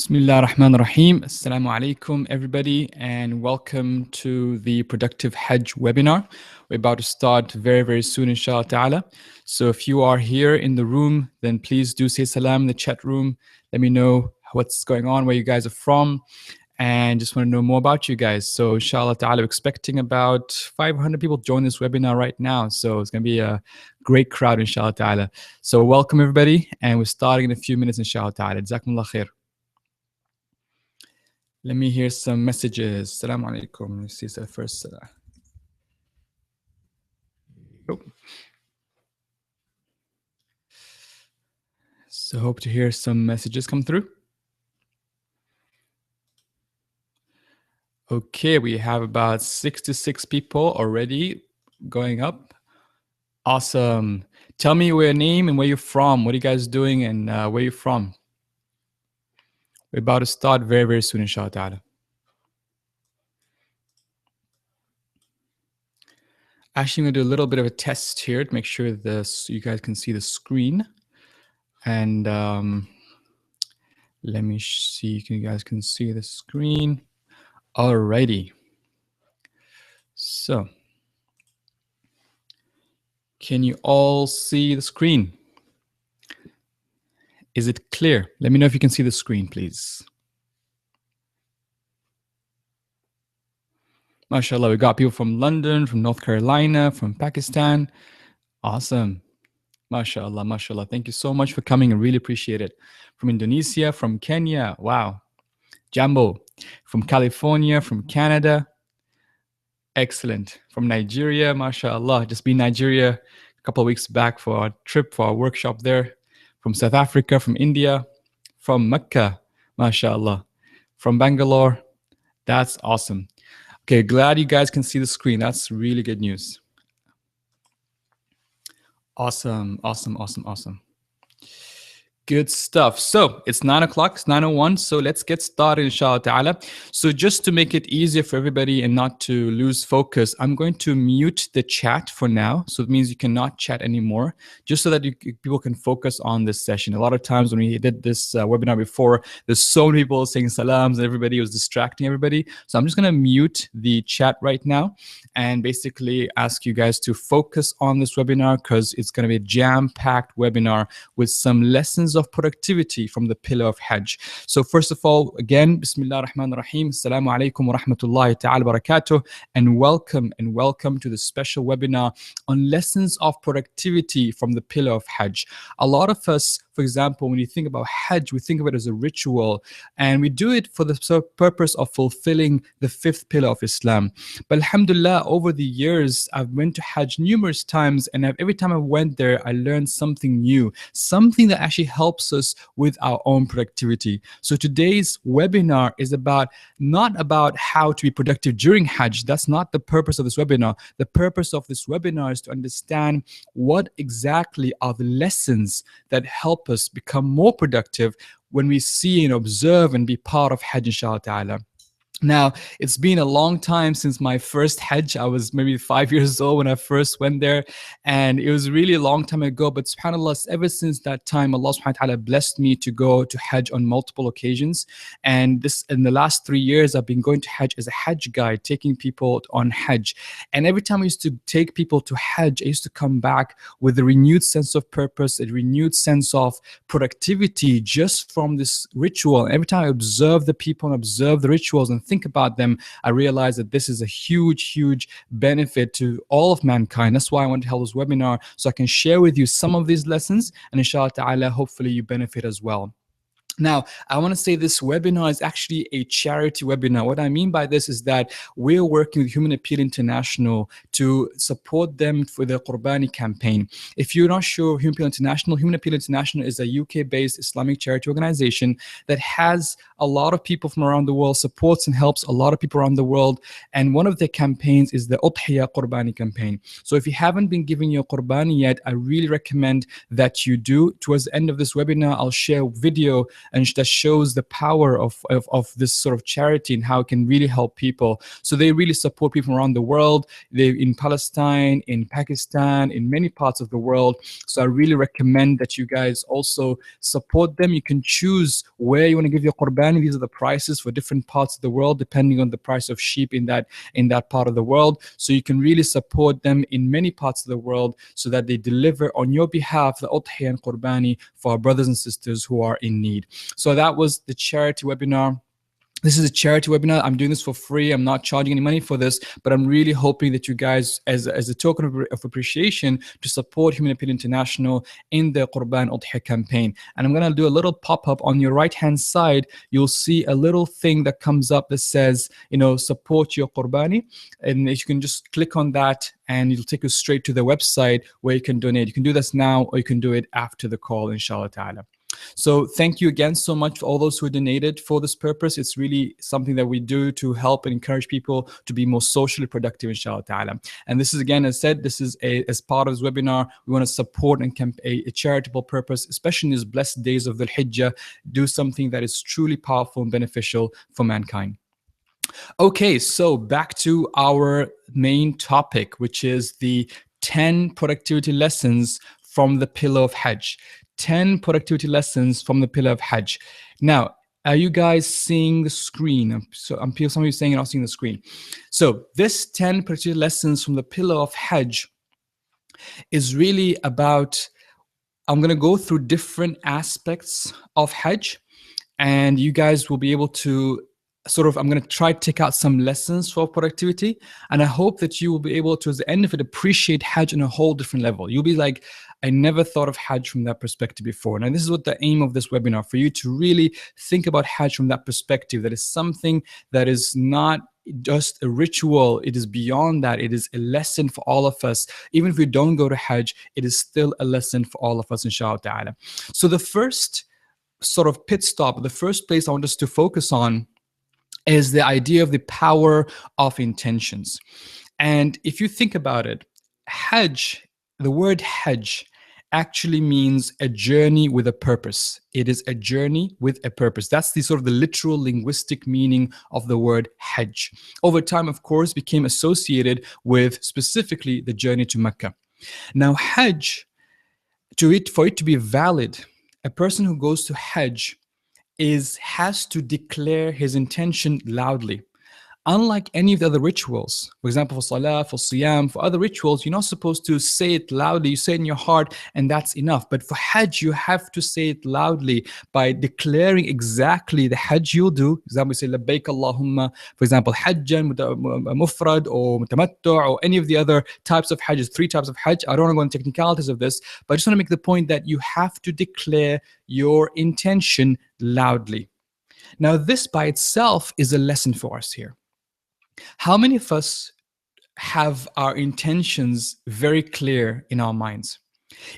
Bismillah ar-Rahman ar-Rahim. Assalamu alaikum, everybody, and welcome to the Productive Hajj webinar. We're about to start very, very soon, inshallah ta'ala. So if you are here in the room, then please do say salam in the chat room. Let me know what's going on, where you guys are from, and just want to know more about you guys. So inshallah ta'ala, we're expecting about 500 people join this webinar right now. So it's going to be a great crowd, inshallah ta'ala. So welcome, everybody, and we're starting in a few minutes, inshallah ta'ala. Jazakumullah khair. Let me hear some messages. Assalamu alaikum. Let me see the first. Oh. So hope to hear some messages come through. Okay, we have about 66 people already going up. Awesome. Tell me your name and where you're from. What are you guys doing and where you're from? We're about to start very, very soon, inshallah ta'ala. Actually, I'm going to do a little bit of a test here to make sure you guys can see the screen. And let me see if you guys can see the screen. Alrighty. So, can you all see the screen? Is it clear? Let me know if you can see the screen, please. MashaAllah, we got people from London, from North Carolina, from Pakistan. Awesome. MashaAllah, MashaAllah. Thank you so much for coming. I really appreciate it. From Indonesia, from Kenya. Wow. Jambo. From California, from Canada. Excellent. From Nigeria, MashaAllah. Just been in Nigeria a couple of weeks back for a trip, for a workshop there. From South Africa, from India, from Mecca, MashaAllah. From Bangalore. That's awesome. Okay, glad you guys can see the screen. That's really good news. Awesome, awesome, awesome, awesome. Good stuff. So it's 9 o'clock, it's 9:01. So let's get started, inshallah ta'ala. So just to make it easier for everybody and not to lose focus, I'm going to mute the chat for now. So it means you cannot chat anymore, just so that people can focus on this session. A lot of times when we did this webinar before, there's so many people saying salams and everybody was distracting everybody. So I'm just going to mute the chat right now and basically ask you guys to focus on this webinar, because it's going to be a jam-packed webinar with some lessons of productivity from the pillar of Hajj. So first of all, again, Bismillah ar-Rahman ar-Rahim, Assalamu alaikum wa rahmatullahi ta'ala barakatuh, and welcome to the special webinar on lessons of productivity from the pillar of Hajj. A lot of us, for example, when you think about Hajj, we think of it as a ritual, and we do it for the purpose of fulfilling the fifth pillar of Islam. But alhamdulillah, over the years, I've went to Hajj numerous times, and every time I went there, I learned something new, something that actually helps us with our own productivity. So today's webinar is not about how to be productive during Hajj. That's not the purpose of this webinar. The purpose of this webinar is to understand what exactly are the lessons that help us become more productive when we see and observe and be part of Hajj, inshallah ta'ala. Now, it's been a long time since my first Hajj. I was maybe 5 years old when I first went there, and it was really a long time ago. But subhanAllah, ever since that time, Allah subhanahu wa ta'ala blessed me to go to Hajj on multiple occasions. And in the last 3 years, I've been going to Hajj as a Hajj guide, taking people on Hajj. And every time I used to take people to Hajj, I used to come back with a renewed sense of purpose, a renewed sense of productivity just from this ritual. And every time I observe the people and observe the rituals and think about them, I realize that this is a huge, huge benefit to all of mankind. That's why I want to hold this webinar, so I can share with you some of these lessons, and inshallah ta'ala, hopefully you benefit as well. Now, I want to say this webinar is actually a charity webinar. What I mean by this is that we're working with Human Appeal International to support them for their Qurbani campaign. If you're not sure, Human Appeal International is a UK-based Islamic charity organization that has a lot of people from around the world, supports and helps a lot of people around the world. And one of their campaigns is the Udhiyah Qurbani campaign. So if you haven't been giving your Qurbani yet, I really recommend that you do. Towards the end of this webinar, I'll share a video and that shows the power of this sort of charity and how it can really help people. So they really support people around the world. They're in Palestine, in Pakistan, in many parts of the world. So I really recommend that you guys also support them. You can choose where you want to give your qurbani. These are the prices for different parts of the world, depending on the price of sheep in that part of the world. So you can really support them in many parts of the world so that they deliver on your behalf the udhiyah and qurbani for our brothers and sisters who are in need. So that was the charity webinar. This is a charity webinar. I'm doing this for free. I'm not charging any money for this, but I'm really hoping that you guys, as a token of appreciation, to support Humanitarian International in the Qurban Udhiyah campaign. And I'm going to do a little pop-up on your right-hand side. You'll see a little thing that comes up that says, support your Qurbani. And you can just click on that and it'll take you straight to the website where you can donate. You can do this now or you can do it after the call, inshallah ta'ala. So thank you again so much for all those who donated for this purpose. It's really something that we do to help and encourage people to be more socially productive, inshallah ta'ala. And this is, again, as said, this is as part of this webinar, we want to support and a charitable purpose, especially in these blessed days of the Hijjah, do something that is truly powerful and beneficial for mankind. Okay, so back to our main topic, which is the 10 productivity lessons from the pillar of Hajj. 10 productivity lessons from the pillar of Hajj. Now, are you guys seeing the screen? So some of you saying you're not seeing the screen. So this 10 productivity lessons from the pillar of Hajj is really about, I'm going to go through different aspects of Hajj, and you guys will be able to I'm going to try to take out some lessons for productivity, and I hope that you will be able to, at the end of it, appreciate Hajj on a whole different level. You'll be like, I never thought of Hajj from that perspective before. Now, this is what the aim of this webinar, for you to really think about Hajj from that perspective, that is something that is not just a ritual, it is beyond that. It is a lesson for all of us. Even if we don't go to Hajj, it is still a lesson for all of us, inshallah ta'ala. So the first sort of pit stop, the first place I want us to focus on is the idea of the power of intentions. And if you think about it, Hajj, the word Hajj actually means a journey with a purpose. It is a journey with a purpose. That's the sort of the literal linguistic meaning of the word Hajj. Over time, of course, became associated with specifically the journey to Mecca. Now, Hajj, for it to be valid, a person who goes to Hajj has to declare his intention loudly. Unlike any of the other rituals, for example, for salah, for siyam, for other rituals, you're not supposed to say it loudly. You say it in your heart and that's enough. But for Hajj, you have to say it loudly by declaring exactly the Hajj you'll do. For example, you say, Labbaik Allahumma, for example, Hajjan, Mufrad, or Mutamattu', or any of the other types of Hajj, 3 types of Hajj. I don't want to go into technicalities of this, but I just want to make the point that you have to declare your intention loudly. Now, this by itself is a lesson for us here. How many of us have our intentions very clear in our minds?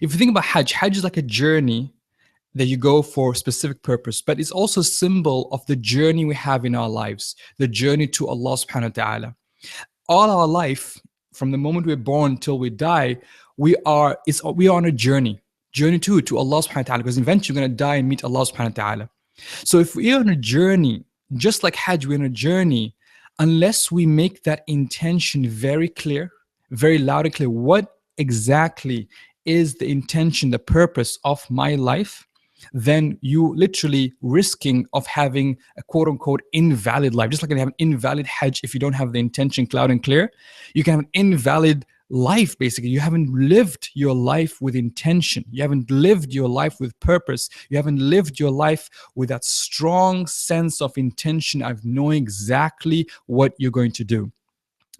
If you think about Hajj, Hajj is like a journey that you go for a specific purpose, but it's also a symbol of the journey we have in our lives, the journey to Allah subhanahu wa ta'ala. All our life, from the moment we're born till we die, we are on a journey to Allah subhanahu wa ta'ala, because eventually we're going to die and meet Allah subhanahu wa ta'ala. So if we're on a journey, just like Hajj, we're on a journey, unless we make that intention very clear, very loud and clear, what exactly is the intention, the purpose of my life, then you literally risking of having a quote unquote invalid life. Just like you have an invalid Hajj if you don't have the intention loud and clear, you can have an invalid life. Basically, you haven't lived your life with intention. You haven't lived your life with purpose. You haven't lived your life with that strong sense of intention of knowing exactly what you're going to do.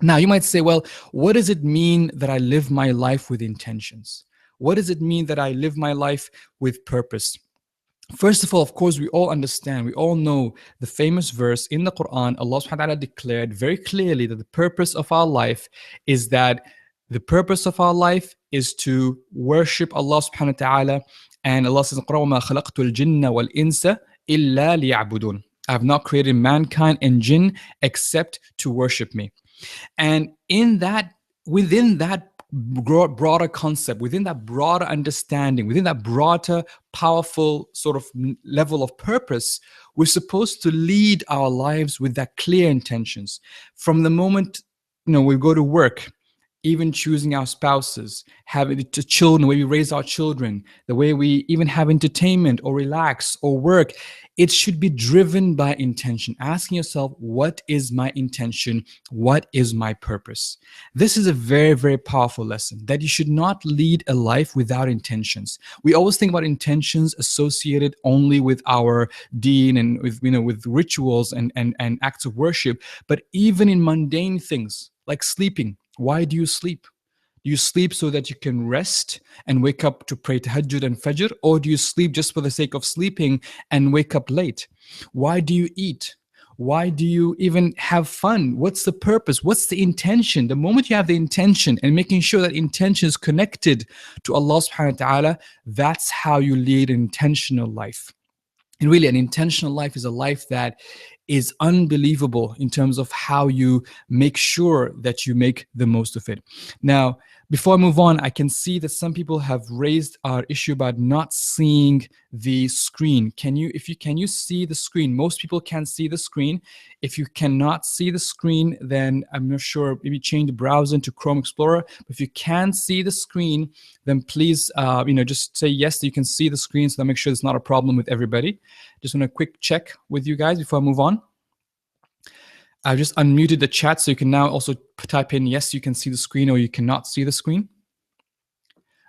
Now, you might say, well, what does it mean that I live my life with intentions? What does it mean that I live my life with purpose? First of all, of course, we all understand, we all know the famous verse in the Quran. Allah subhanahu wa ta'ala declared very clearly that the purpose of our life is that the purpose of our life is to worship Allah subhanahu wa ta'ala. And Allah says, وَمَا خَلَقْتُ الْجِنَّ وَالْإِنسَ إِلَّا لِيَعْبُدُونَ. I have not created mankind and jinn except to worship me. And within that broader concept, within that broader understanding, within that broader, powerful sort of level of purpose, we're supposed to lead our lives with that clear intentions. From the moment, we go to work, even choosing our spouses, having the children, the way we raise our children, the way we even have entertainment or relax or work, it should be driven by intention. Asking yourself, what is my intention? What is my purpose? This is a very, very powerful lesson, that you should not lead a life without intentions. We always think about intentions associated only with our deen and with rituals and acts of worship, but even in mundane things like sleeping. Why do you sleep? Do you sleep so that you can rest and wake up to pray tahajjud and fajr? Or do you sleep just for the sake of sleeping and wake up late? Why do you eat? Why do you even have fun? What's the purpose? What's the intention? The moment you have the intention and making sure that intention is connected to Allah subhanahu wa ta'ala, that's how you lead an intentional life. And really, an intentional life is a life that is unbelievable in terms of how you make sure that you make the most of it. Now, before I move on, I can see that some people have raised our issue about not seeing the screen. Can you see the screen? Most people can see the screen. If you cannot see the screen, then I'm not sure, maybe change the browser to Chrome Explorer. But if you can see the screen, then please, just say yes, that you can see the screen, so that make sure it's not a problem with everybody. Just want a quick check with you guys before I move on. I've just unmuted the chat, so you can now also type in yes, you can see the screen, or you cannot see the screen.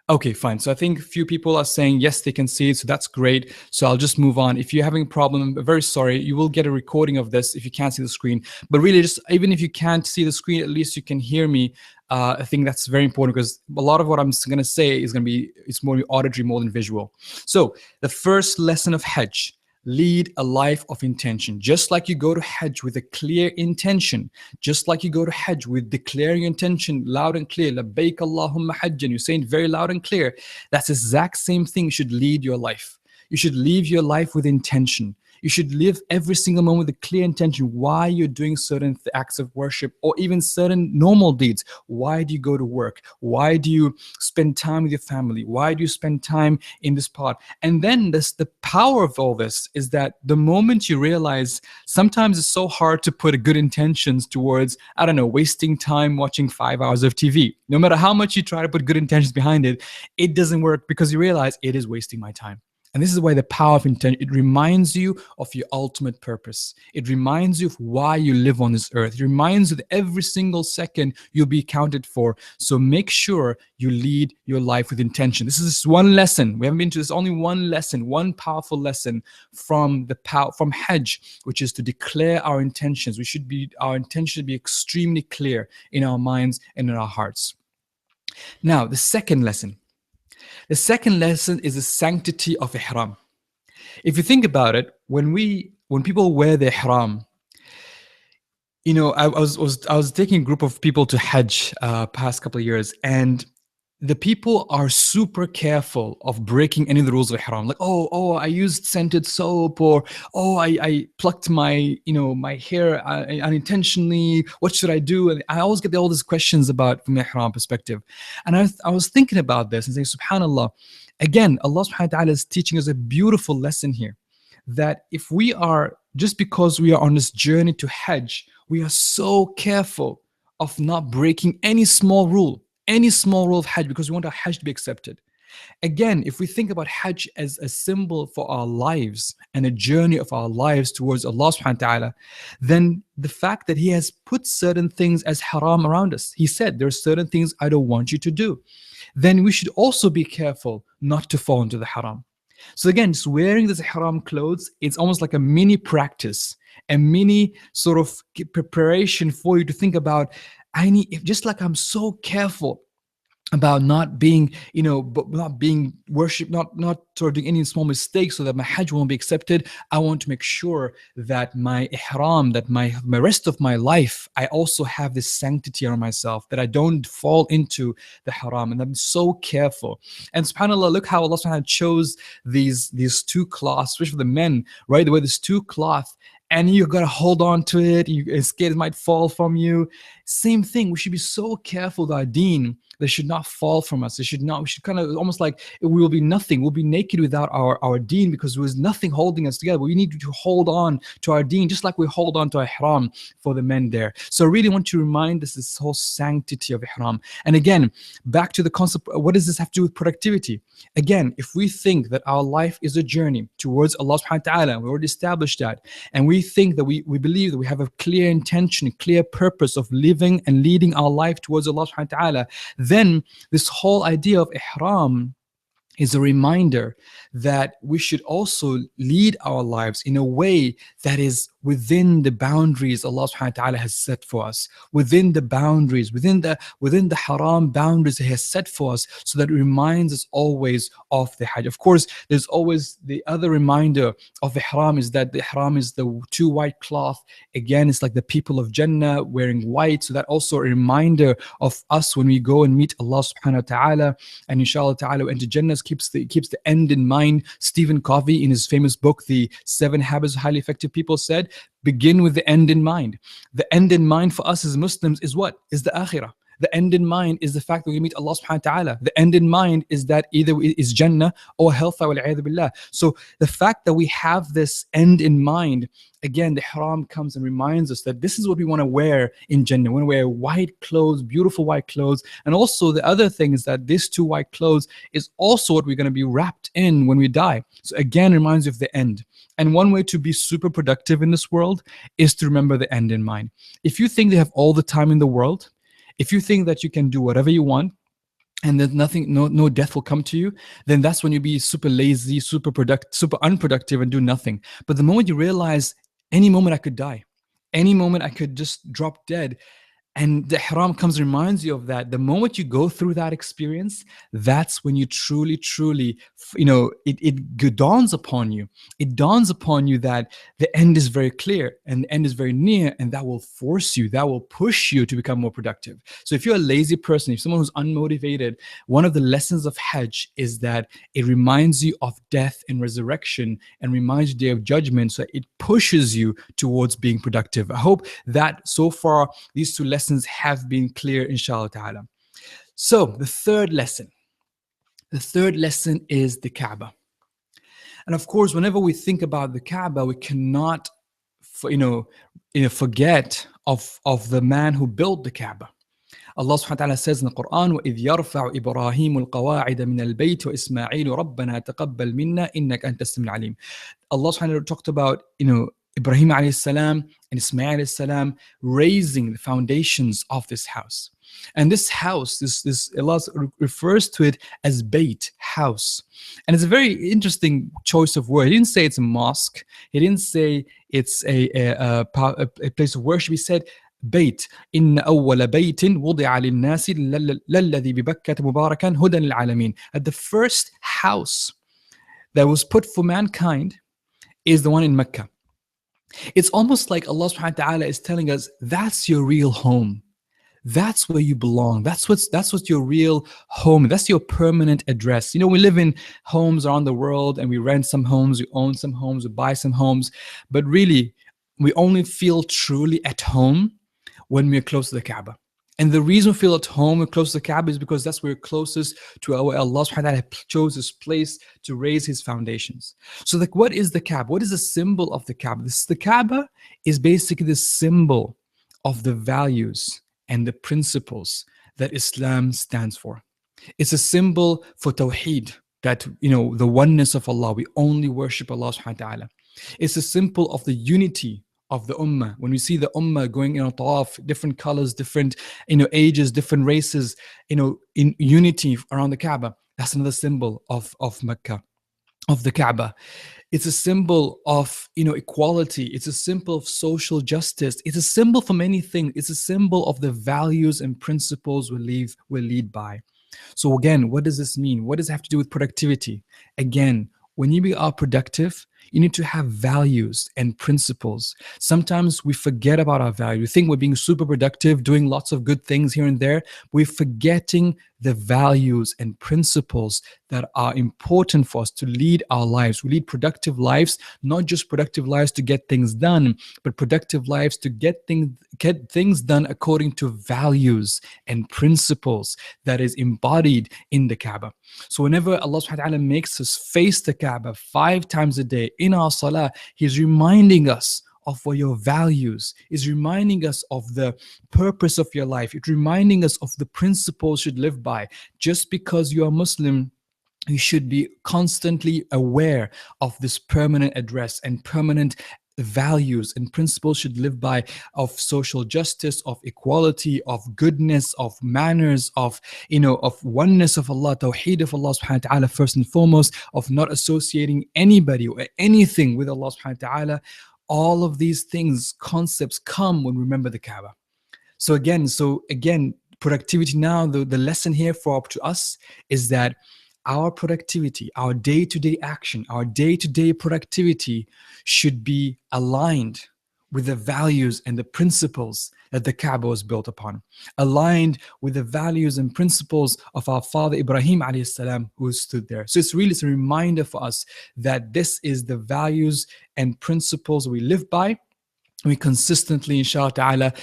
Okay, fine. So I think a few people are saying yes, they can see it, so that's great. So I'll just move on. If you're having a problem, I'm very sorry. You will get a recording of this if you can't see the screen. But really, just even if you can't see the screen, at least you can hear me. I think that's very important, because a lot of what I'm going to say is going to be, it's more auditory more than visual. So the first lesson of Hajj: lead a life of intention. Just like you go to Hajj with a clear intention, just like you go to Hajj with declaring your intention loud and clear, labbaik Allahumma hajjan, you're saying very loud and clear, that's the exact same thing you should lead your life. You should live your life with intention. You should live every single moment with a clear intention why you're doing certain acts of worship, or even certain normal deeds. Why do you go to work? Why do you spend time with your family? Why do you spend time in this part? And then the power of all this is that the moment you realize, sometimes it's so hard to put good intentions towards, I don't know, wasting time watching 5 hours of TV. No matter how much you try to put good intentions behind it, it doesn't work, because you realize it is wasting my time. And this is why the power of intention, it reminds you of your ultimate purpose. It reminds you of why you live on this earth. It reminds you that every single second you'll be accounted for. So make sure you lead your life with intention. This is one lesson. We haven't been to this, only one lesson, one powerful lesson from Hajj, which is to declare our intentions. Our intention should be extremely clear in our minds and in our hearts. Now, the second lesson. The second lesson is the sanctity of ihram. If you think about it, when people wear the ihram, I was taking a group of people to Hajj past couple of years, and the people are super careful of breaking any of the rules of ihram. Like, oh, I used scented soap, or I plucked my my hair unintentionally. What should I do? And I always get all these questions about from the ihram perspective. And I was thinking about this and saying, subhanallah, again, Allah subhanahu wa ta'ala is teaching us a beautiful lesson here, that if we are, just because we are on this journey to Hajj, we are so careful of not breaking any small rule of Hajj, because we want our Hajj to be accepted. Again, if we think about Hajj as a symbol for our lives and a journey of our lives towards Allah subhanahu wa ta'ala, then the fact that He has put certain things as haram around us, He said there are certain things I don't want you to do, then we should also be careful not to fall into the haram. So again, just wearing this haram clothes, it's almost like a mini practice, a mini sort of preparation for you to think about, just like I'm so careful about not being, not being worshipped, not sort of doing any small mistakes so that my Hajj won't be accepted. I want to make sure that my ihram, that my rest of my life, I also have this sanctity on myself, that I don't fall into the haram. And I'm so careful. And subhanAllah, look how Allah subhanahu wa ta'ala chose these two cloths, especially for the men, right? They wear this two cloth, and you got to hold on to it. You're scared it might fall from you. Same thing. We should be so careful with our deen, They should not fall from us. We should kind of almost like we will be nothing. We'll be naked without our deen, because there was nothing holding us together. We need to hold on to our deen, just like we hold on to ihram for the men there. So I really want to remind us this whole sanctity of ihram. And again, back to the concept, what does this have to do with productivity? Again, if we think that our life is a journey towards Allah subhanahu wa ta'ala, we already established that, and we think that we believe that we have a clear intention, a clear purpose of living and leading our life towards Allah subhanahu wa ta'ala, then this whole idea of ihram is a reminder that we should also lead our lives in a way that is within the boundaries Allah subhanahu wa ta'ala has set for us, within the boundaries, within the haram boundaries He has set for us, so that it reminds us always of the Hajj. Of course, there's always the other reminder of ihram, is that the ihram is the two white cloth. Again, it's like the people of Jannah wearing white, so that also a reminder of us when we go and meet Allah subhanahu wa ta'ala, and inshallah ta'ala enter Jannah, keeps the end in mind. Stephen Covey, in his famous book, The 7 Habits of Highly Effective People, said, begin with the end in mind. The end in mind for us as Muslims is what? Is the akhirah. The end in mind is the fact that we meet Allah subhanahu wa ta'ala. The end in mind is that either is Jannah or hellfire, wal-'iyadhu billah. So the fact that we have this end in mind, again, the ihram comes and reminds us that this is what we want to wear in Jannah. We want to wear white clothes, beautiful white clothes. And also the other thing is that this two white clothes is also what we're going to be wrapped in when we die. So again, it reminds you of the end. And one way to be super productive in this world is to remember the end in mind. If you think they have all the time in the world, if you think that you can do whatever you want, and that no death will come to you, then that's when you be super lazy, super unproductive, and do nothing. But the moment you realize any moment I could die, any moment I could just drop dead, and the ihram comes and reminds you of that, the moment you go through that experience, that's when you truly, it dawns upon you. It dawns upon you that the end is very clear and the end is very near, and that will force you, that will push you to become more productive. So if you're a lazy person, if someone who's unmotivated, one of the lessons of Hajj is that it reminds you of death and resurrection, and reminds you of the day of judgment, so it pushes you towards being productive. I hope that so far these two lessons have been clear, inshallah ta'ala. So the third lesson is the Kaaba. And of course, whenever we think about the Kaaba, we cannot forget of the man who built the Kaaba. Allah subhanahu wa ta'ala says in the Quran, وَإِذْ يَرْفَعُ إِبْرَاهِيمُ الْقَوَاعِدَ مِنَ الْبَيْتِ وَإِسْمَاعِيلُ رَبَّنَا تَقَبَّلْ مِنَّا إِنَّكَ أَنْتَ السَّمِيعُ الْعَلِيمُ. Allah subhanahu wa ta'ala talked about, Ibrahim alayhi salam and Ismail alayhi salam raising the foundations of this house. And this house, this Allah refers to it as Bayt, house. And it's a very interesting choice of word. He didn't say it's a mosque. He didn't say it's a place of worship. He said Bayt. إن أول بيت وضع للناس للذي ببكة مباركا هدى للعالمين. That the first house that was put for mankind is the one in Mecca. It's almost like Allah subhanahu wa ta'ala is telling us, that's your real home. That's where you belong. That's what's your real home. That's your permanent address. We live in homes around the world, and we rent some homes, we own some homes, we buy some homes. But really, we only feel truly at home when we're close to the Kaaba. And the reason we feel at home and close to the Kaaba is because that's where we're closest to our Allah subhanahu wa ta'ala chose this place to raise His foundations. So what is the Kaaba? What is the symbol of the Kaaba? The Kaaba is basically the symbol of the values and the principles that Islam stands for. It's a symbol for Tawheed, that the oneness of Allah. We only worship Allah subhanahu wa ta'ala. It's a symbol of the unity of the ummah. When we see the ummah going in a tawaf, different colors, different ages, different races, in unity around the Kaaba, that's another symbol of Mecca, of the Kaaba. It's a symbol of equality. It's a symbol of social justice. It's a symbol for many things. It's a symbol of the values and principles we lead by. So again, what does this mean? What does it have to do with productivity? Again, when you are productive, You need to have values and principles. Sometimes we forget about our value. We think we're being super productive, doing lots of good things here and there. We're forgetting the values and principles that are important for us to lead our lives. We lead productive lives, not just productive lives to get things done, but productive lives to get things done according to values and principles that is embodied in the Kaaba. So whenever Allah subhanahu wa ta'ala makes us face the Kaaba 5 times a day in our salah, He's reminding us of what your values, is reminding us of the purpose of your life. It's reminding us of the principles you should live by. Just because you are Muslim, you should be constantly aware of this permanent address and permanent values and principles should live by, of social justice, of equality, of goodness, of manners, of of oneness of Allah, tawheed of Allah subhanahu wa ta'ala first and foremost, of not associating anybody or anything with Allah subhanahu wa ta'ala. All of these things, concepts come when we remember the Kaaba. So again, productivity now, the lesson here for up to us is that our productivity, our day-to-day action, our day-to-day productivity should be aligned with the values and the principles that the Kaaba was built upon, aligned with the values and principles of our father Ibrahim alayhi salam, who stood there. So it's a reminder for us that this is the values and principles we live by. We consistently, inshallah ta'ala,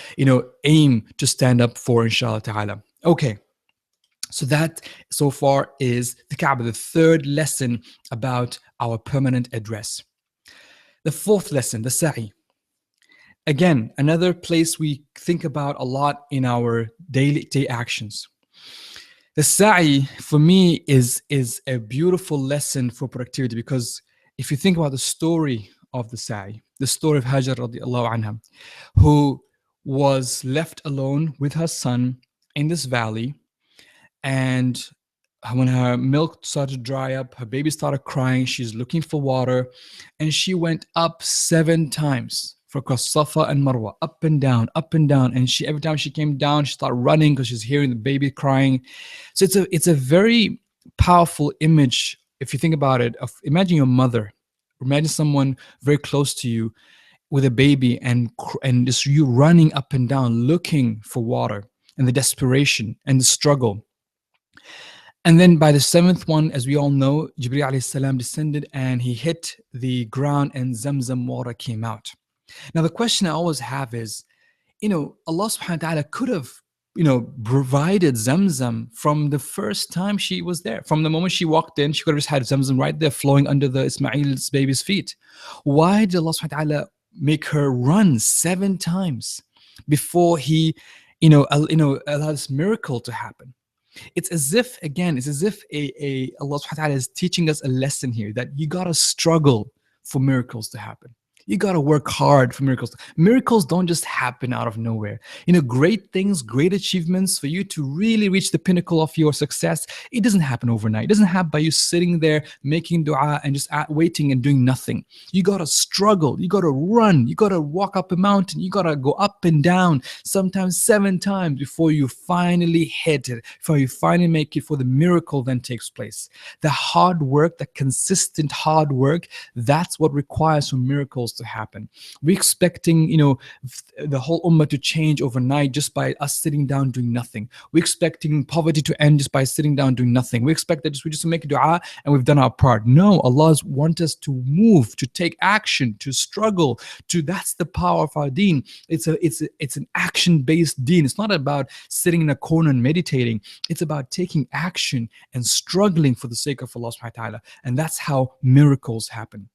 aim to stand up for, inshallah ta'ala. Okay. So that so far is the Kaaba, the third lesson about our permanent address. The fourth lesson, the sa'i. Again, another place we think about a lot in our daily actions. The sa'i, for me, is a beautiful lesson for productivity, because if you think about the story of the sa'i, the story of Hajar radiallahu anha, who was left alone with her son in this valley, and when her milk started to dry up, her baby started crying, she's looking for water, and she went up 7 times for across Safa and Marwa, up and down, and every time she came down, she started running because she's hearing the baby crying. So it's a very powerful image, if you think about it, of imagine your mother, imagine someone very close to you with a baby, and just you running up and down looking for water, and the desperation and the struggle. And then by the 7th one, as we all know, Jibreel alayhi salam descended and he hit the ground and Zamzam water came out. Now the question I always have is, Allah subhanahu wa ta'ala could have, provided Zamzam from the first time she was there. From the moment she walked in, she could have just had Zamzam right there flowing under the Ismail's baby's feet. Why did Allah subhanahu wa ta'ala make her run 7 times before He, allowed this miracle to happen? It's as if Allah subhanahu wa ta'ala is teaching us a lesson here, that you gotta struggle for miracles to happen. You got to work hard for miracles. Miracles don't just happen out of nowhere. Great things, great achievements, for you to really reach the pinnacle of your success, it doesn't happen overnight. It doesn't happen by you sitting there making dua and just waiting and doing nothing. You got to struggle. You got to run. You got to walk up a mountain. You got to go up and down, sometimes 7 times before you finally hit it, before you finally make it, for the miracle then takes place. The hard work, the consistent hard work, that's what requires for miracles to happen. We're expecting, the whole ummah to change overnight just by us sitting down doing nothing. We're expecting poverty to end just by sitting down doing nothing. We expect that we just make a dua and we've done our part. No, Allah wants us to move, to take action, to struggle. That's the power of our deen. It's an action-based deen. It's not about sitting in a corner and meditating. It's about taking action and struggling for the sake of Allah subhanahu wa ta'ala. And that's how miracles happen.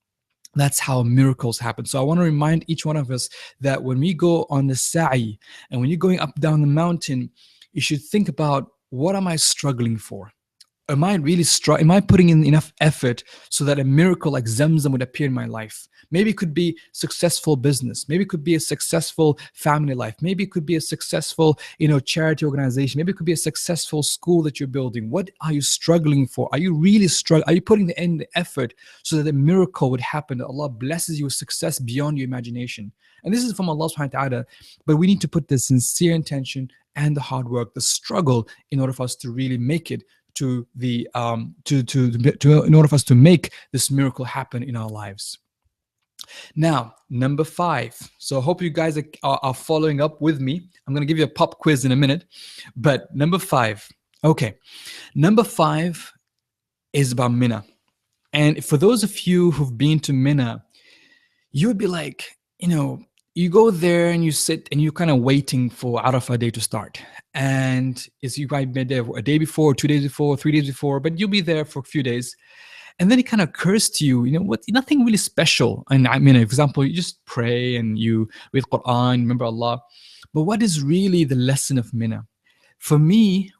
That's how miracles happen. So I want to remind each one of us that when we go on the sa'i and when you're going up down the mountain, you should think about, what am I struggling for? Am I really am I putting in enough effort so that a miracle like Zamzam would appear in my life? Maybe it could be successful business. Maybe it could be a successful family life. Maybe it could be a successful, charity organization. Maybe it could be a successful school that you're building. What are you struggling for? Are you really struggling? Are you putting the effort so that a miracle would happen, that Allah blesses you with success beyond your imagination? And this is from Allah subhanahu wa ta'ala, but we need to put the sincere intention and the hard work, the struggle, in order for us to really make it in order for us to make this miracle happen in our lives. Now, number 5. So I hope you guys are following up with me. I'm going to give you a pop quiz in a minute. But number 5. Okay. Number 5 is about Mina. And for those of you who've been to Mina, you would be like, you go there and you sit and you're kind of waiting for Arafah day to start. And you might be there a day before, 2 days before, 3 days before, but you'll be there for a few days. And then it kind of occurs to you, nothing really special. And I mean, for example, you just pray and you read Quran, remember Allah. But what is really the lesson of Mina? For me,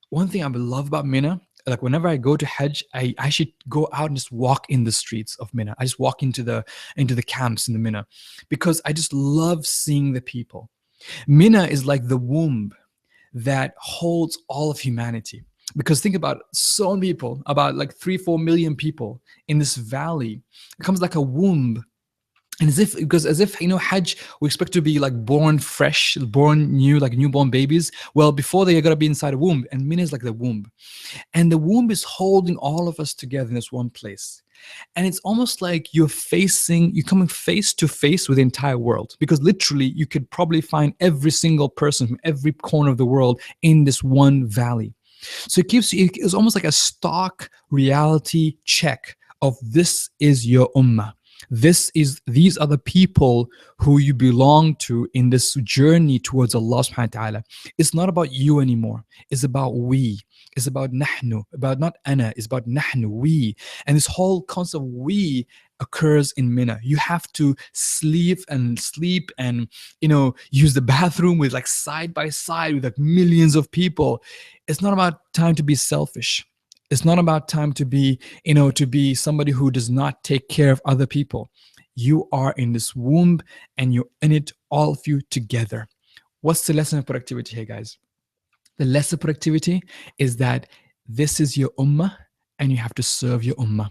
one thing I love about Mina, like whenever I go to Hajj, I actually go out and just walk in the streets of Mina. I just walk into the camps in the Mina because I just love seeing the people. Mina is like the womb that holds all of humanity. Because think about so many people, about like 3-4 million people in this valley. It comes like a womb. And as if Hajj, we expect to be like born fresh, born new, like newborn babies. Well, before they are going to be inside a womb. And Mina is like the womb. And the womb is holding all of us together in this one place. And it's almost like you're coming face to face with the entire world. Because literally, you could probably find every single person from every corner of the world in this one valley. So it's almost like a stock reality check of this is your ummah. These are the people who you belong to in this journey towards Allah subhanahu wa ta'ala. It's not about you anymore. It's about we. It's about nahnu, about not ana, it's about nahnu, we. And this whole concept of we occurs in Mina. You have to sleep and use the bathroom with like side by side with like millions of people. It's not about time to be selfish. It's not about time to be somebody who does not take care of other people. You are in this womb and you're in it, all of you together. What's the lesson of productivity here, guys? The lesson of productivity is that this is your ummah and you have to serve your ummah.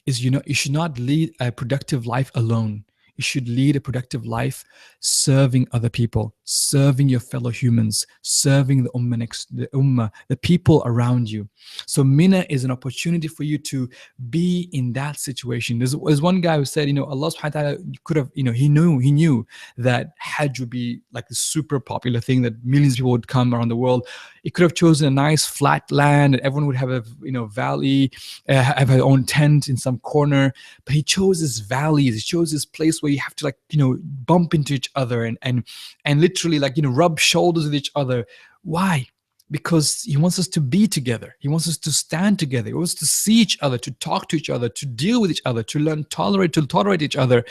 You should not lead a productive life alone. You should lead a productive life serving other people, serving your fellow humans, serving the ummah, the people around you. So Mina is an opportunity for you to be in that situation. There's one guy who said, Allah subhanahu wa ta'ala could have, he knew that Hajj would be like the super popular thing, that millions of people would come around the world. He could have chosen a nice flat land and everyone would have a valley, have their own tent in some corner. But he chose this valley. He chose this place where you have to bump into each other and literally rub shoulders with each other. Why? Because he wants us to be together. He wants us to stand together. He wants us to see each other, to talk to each other, to deal with each other, to learn to tolerate each other,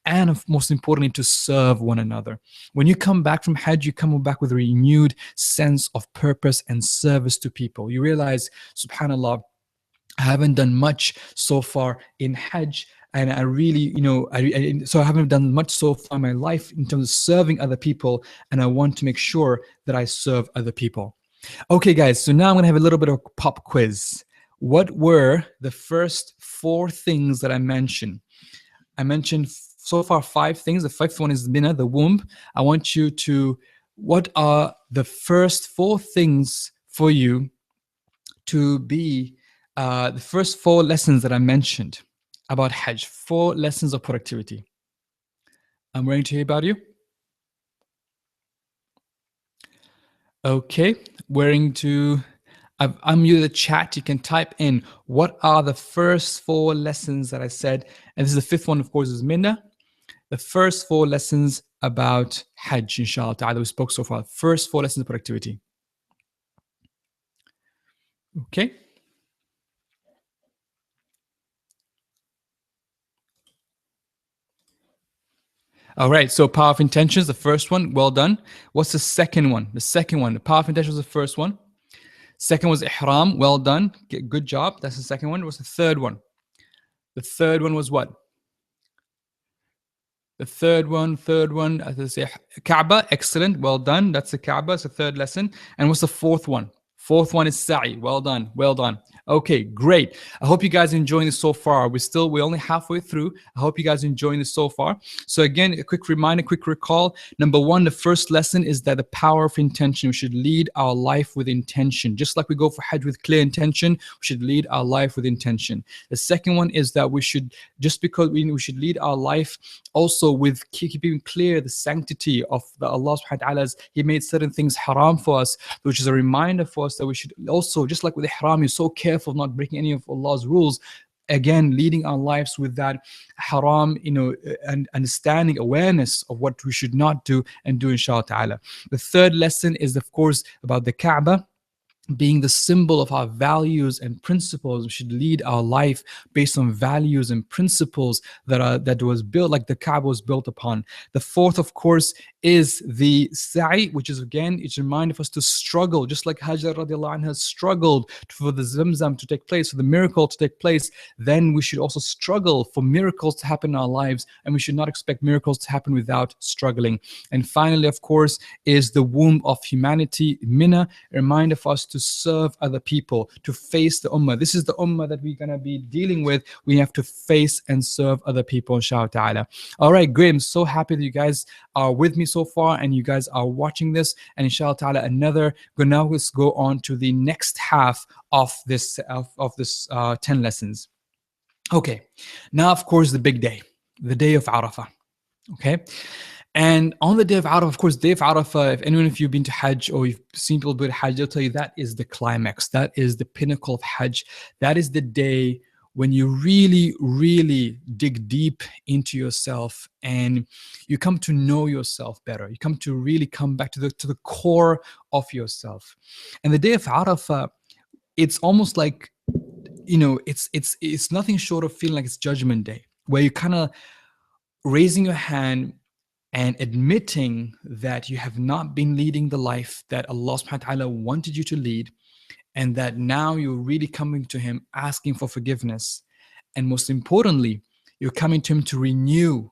and most importantly, to serve one another. When you come back from Hajj, you come back with a renewed sense of purpose and service to people. You realize, subhanAllah, I haven't done much so far in Hajj. And I really, so I haven't done much so far in my life in terms of serving other people. And I want to make sure that I serve other people. Okay, guys, so now I'm going to have a little bit of a pop quiz. What were the first 4 things that I mentioned? I mentioned so far 5 things. The 5th one is Mina, the womb. I want you to, what are the first 4 things for you to be the first 4 lessons that I mentioned about Hajj? 4 lessons of productivity. I'm ready to hear about you. Okay, I've unmuted the chat. You can type in what are the first 4 lessons that I said. And this is the 5th one, of course, is Mina. The first 4 lessons about Hajj, inshallah ta'ala, we spoke so far. First 4 lessons of productivity. Okay. All right, so power of intentions, the first one, well done. What's the second one? The second one, the power of intentions was the first one. Second was ihram, well done. Good job, that's the second one. What's the third one? The third one was what? The third one, Kaaba, excellent, well done. That's the Kaaba, it's the third lesson. And what's the fourth one? Fourth one is sa'i, well done, well done. Okay, great. I hope you guys are enjoying this so far. We're only halfway through. I hope you guys are enjoying this so far. So again, a quick reminder, quick recall. Number one, the first lesson is that the power of intention. We should lead our life with intention. Just like we go for Hajj with clear intention, we should lead our life with intention. The second one is that we should, just because we should lead our life also with keeping clear the sanctity of the Allah subhanahu wa ta'ala. He made certain things haram for us, which is a reminder for us that we should also, just like with ihram, you're so careful of not breaking any of Allah's rules. Again, leading our lives with that haram, and understanding, awareness of what we should not do and do, inshallah ta'ala. The third lesson is, of course, about the Kaaba being the symbol of our values and principles. We should lead our life based on values and principles that was built, like the Kaaba was built upon. The fourth, of course, is the sa'i, which is, again, it's a reminder for us to struggle, just like Hajar radiallahu anha struggled for the Zamzam to take place, for the miracle to take place. Then we should also struggle for miracles to happen in our lives, and we should not expect miracles to happen without struggling. And finally, of course, is the womb of humanity, Mina, a reminder for us to serve other people, to face the ummah. This is the ummah that we're going to be dealing with. We have to face and serve other people, inshallah ta'ala. All right, great. I'm so happy that you guys are with me so far and you guys are watching this. And inshallah ta'ala, now let's go on to the next half of this 10 lessons. Okay, now, of course, the big day, the day of Arafah. Okay. And on the day of Arafah, of course, day of Arafah, if anyone of you have been to Hajj or you've seen people do Hajj, they'll tell you that is the climax. That is the pinnacle of Hajj. That is the day when you really, really dig deep into yourself and you come to know yourself better. You come to really come back to the core of yourself. And the day of Arafah, it's almost like, it's nothing short of feeling like it's Judgment Day, where you kind of raising your hand and admitting that you have not been leading the life that Allah subhanahu wa ta'ala wanted you to lead, and that now you're really coming to Him asking for forgiveness. And most importantly, you're coming to Him to renew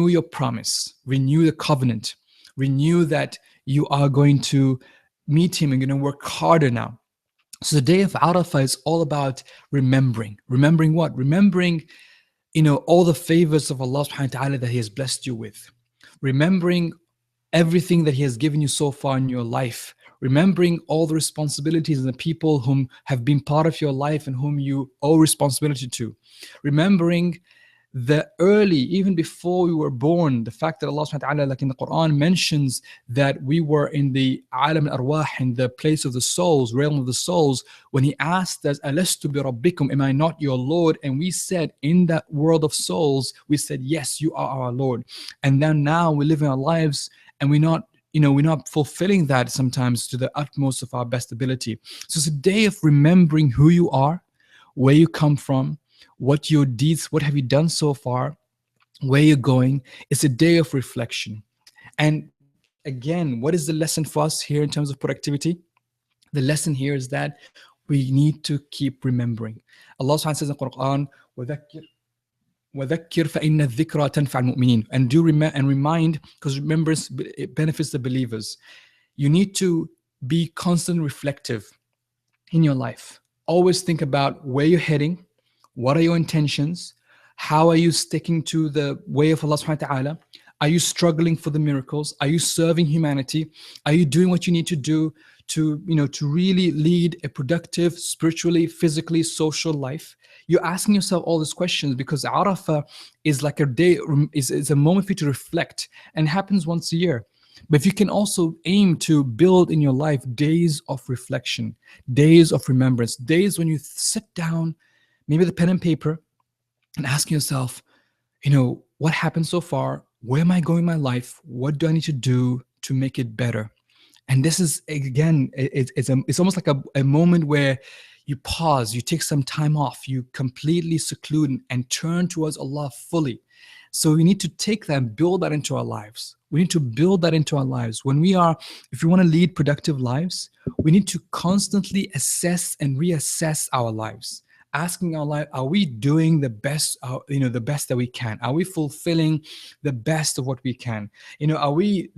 your promise, renew the covenant, renew that you are going to meet Him and you're going to work harder now. So the day of Arafah is all about remembering. Remembering what? Remembering all the favors of Allah subhanahu wa ta'ala that He has blessed you with. Remembering everything that He has given you so far in your life. Remembering all the responsibilities and the people whom have been part of your life and whom you owe responsibility to. Remembering the early, even before we were born, the fact that Allah subhanahu wa ta'ala, like in the Quran, mentions that we were in the alam al-arwah, in the place of the souls, realm of the souls, when He asked us, Alastu bi rabbikum, am I not your Lord? And we said, in that world of souls, we said, yes, you are our Lord. And then now we live in our lives and we're not fulfilling that sometimes to the utmost of our best ability. So it's a day of remembering who you are, where you come from, what your deeds, what have you done so far, where you're going. It's a day of reflection. And again, what is the lesson for us here in terms of productivity? The lesson here is that we need to keep remembering. Allah subhanahu wa ta'ala says in the Quran, وَذَكِّرْ فَإِنَّ الذِّكْرَى تَنْفَعُ الْمُؤْمِنِينَ. And remind, because remembrance, it benefits the believers. You need to be constantly reflective in your life. Always think about where you're heading. What are your intentions? How are you sticking to the way of Allah subhanahu wa ta'ala? Are you struggling for the miracles? Are you serving humanity? Are you doing what you need to do to really lead a productive, spiritually, physically, social life? You're asking yourself all these questions because Arafah is like a day, is a moment for you to reflect, and happens once a year. But if you can also aim to build in your life days of reflection, days of remembrance, days when you sit down, maybe the pen and paper, and ask yourself, what happened so far? Where am I going in my life? What do I need to do to make it better? And this is, again, it's almost like a moment where you pause, you take some time off, you completely seclude and turn towards Allah fully. So we need to take that and build that into our lives. We need to build that into our lives. If we want to lead productive lives, we need to constantly assess and reassess our lives. Asking our life, are we doing the best, the best that we can? Are we fulfilling the best of what we can? Are we,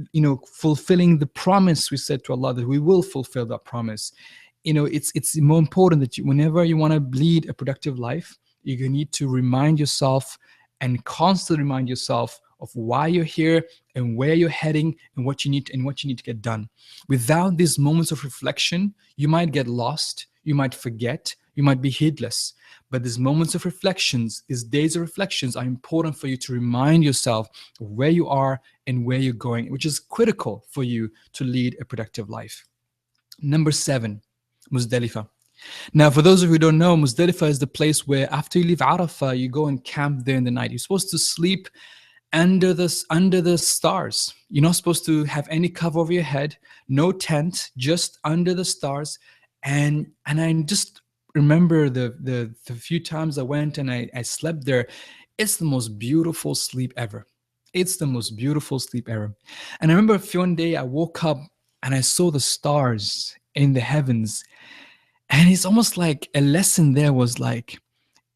fulfilling the promise we said to Allah that we will fulfill that promise? it's more important that whenever you want to lead a productive life, you need to remind yourself and constantly remind yourself of why you're here and where you're heading and what you need to get done. Without these moments of reflection, you might get lost, you might forget, you might be heedless. But these moments of reflections, these days of reflections, are important for you to remind yourself of where you are and where you're going, which is critical for you to lead a productive life. Number 7, Muzdalifah. Now, for those of you who don't know, Muzdalifah is the place where after you leave Arafah, you go and camp there in the night. You're supposed to sleep under the stars. You're not supposed to have any cover over your head, no tent, just under the stars. And I just remember the few times I went and I slept there. It's the most beautiful sleep ever. It's the most beautiful sleep ever. And I remember one day I woke up and I saw the stars in the heavens. And it's almost like a lesson there was like,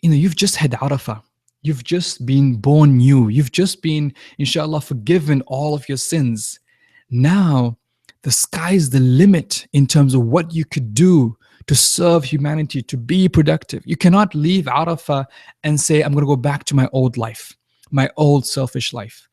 you've just had Arafah. You've just been born new. You've just been, inshallah, forgiven all of your sins. Now, the sky's the limit in terms of what you could do to serve humanity, to be productive. You cannot leave Arafah and say, I'm going to go back to my old life, my old selfish life.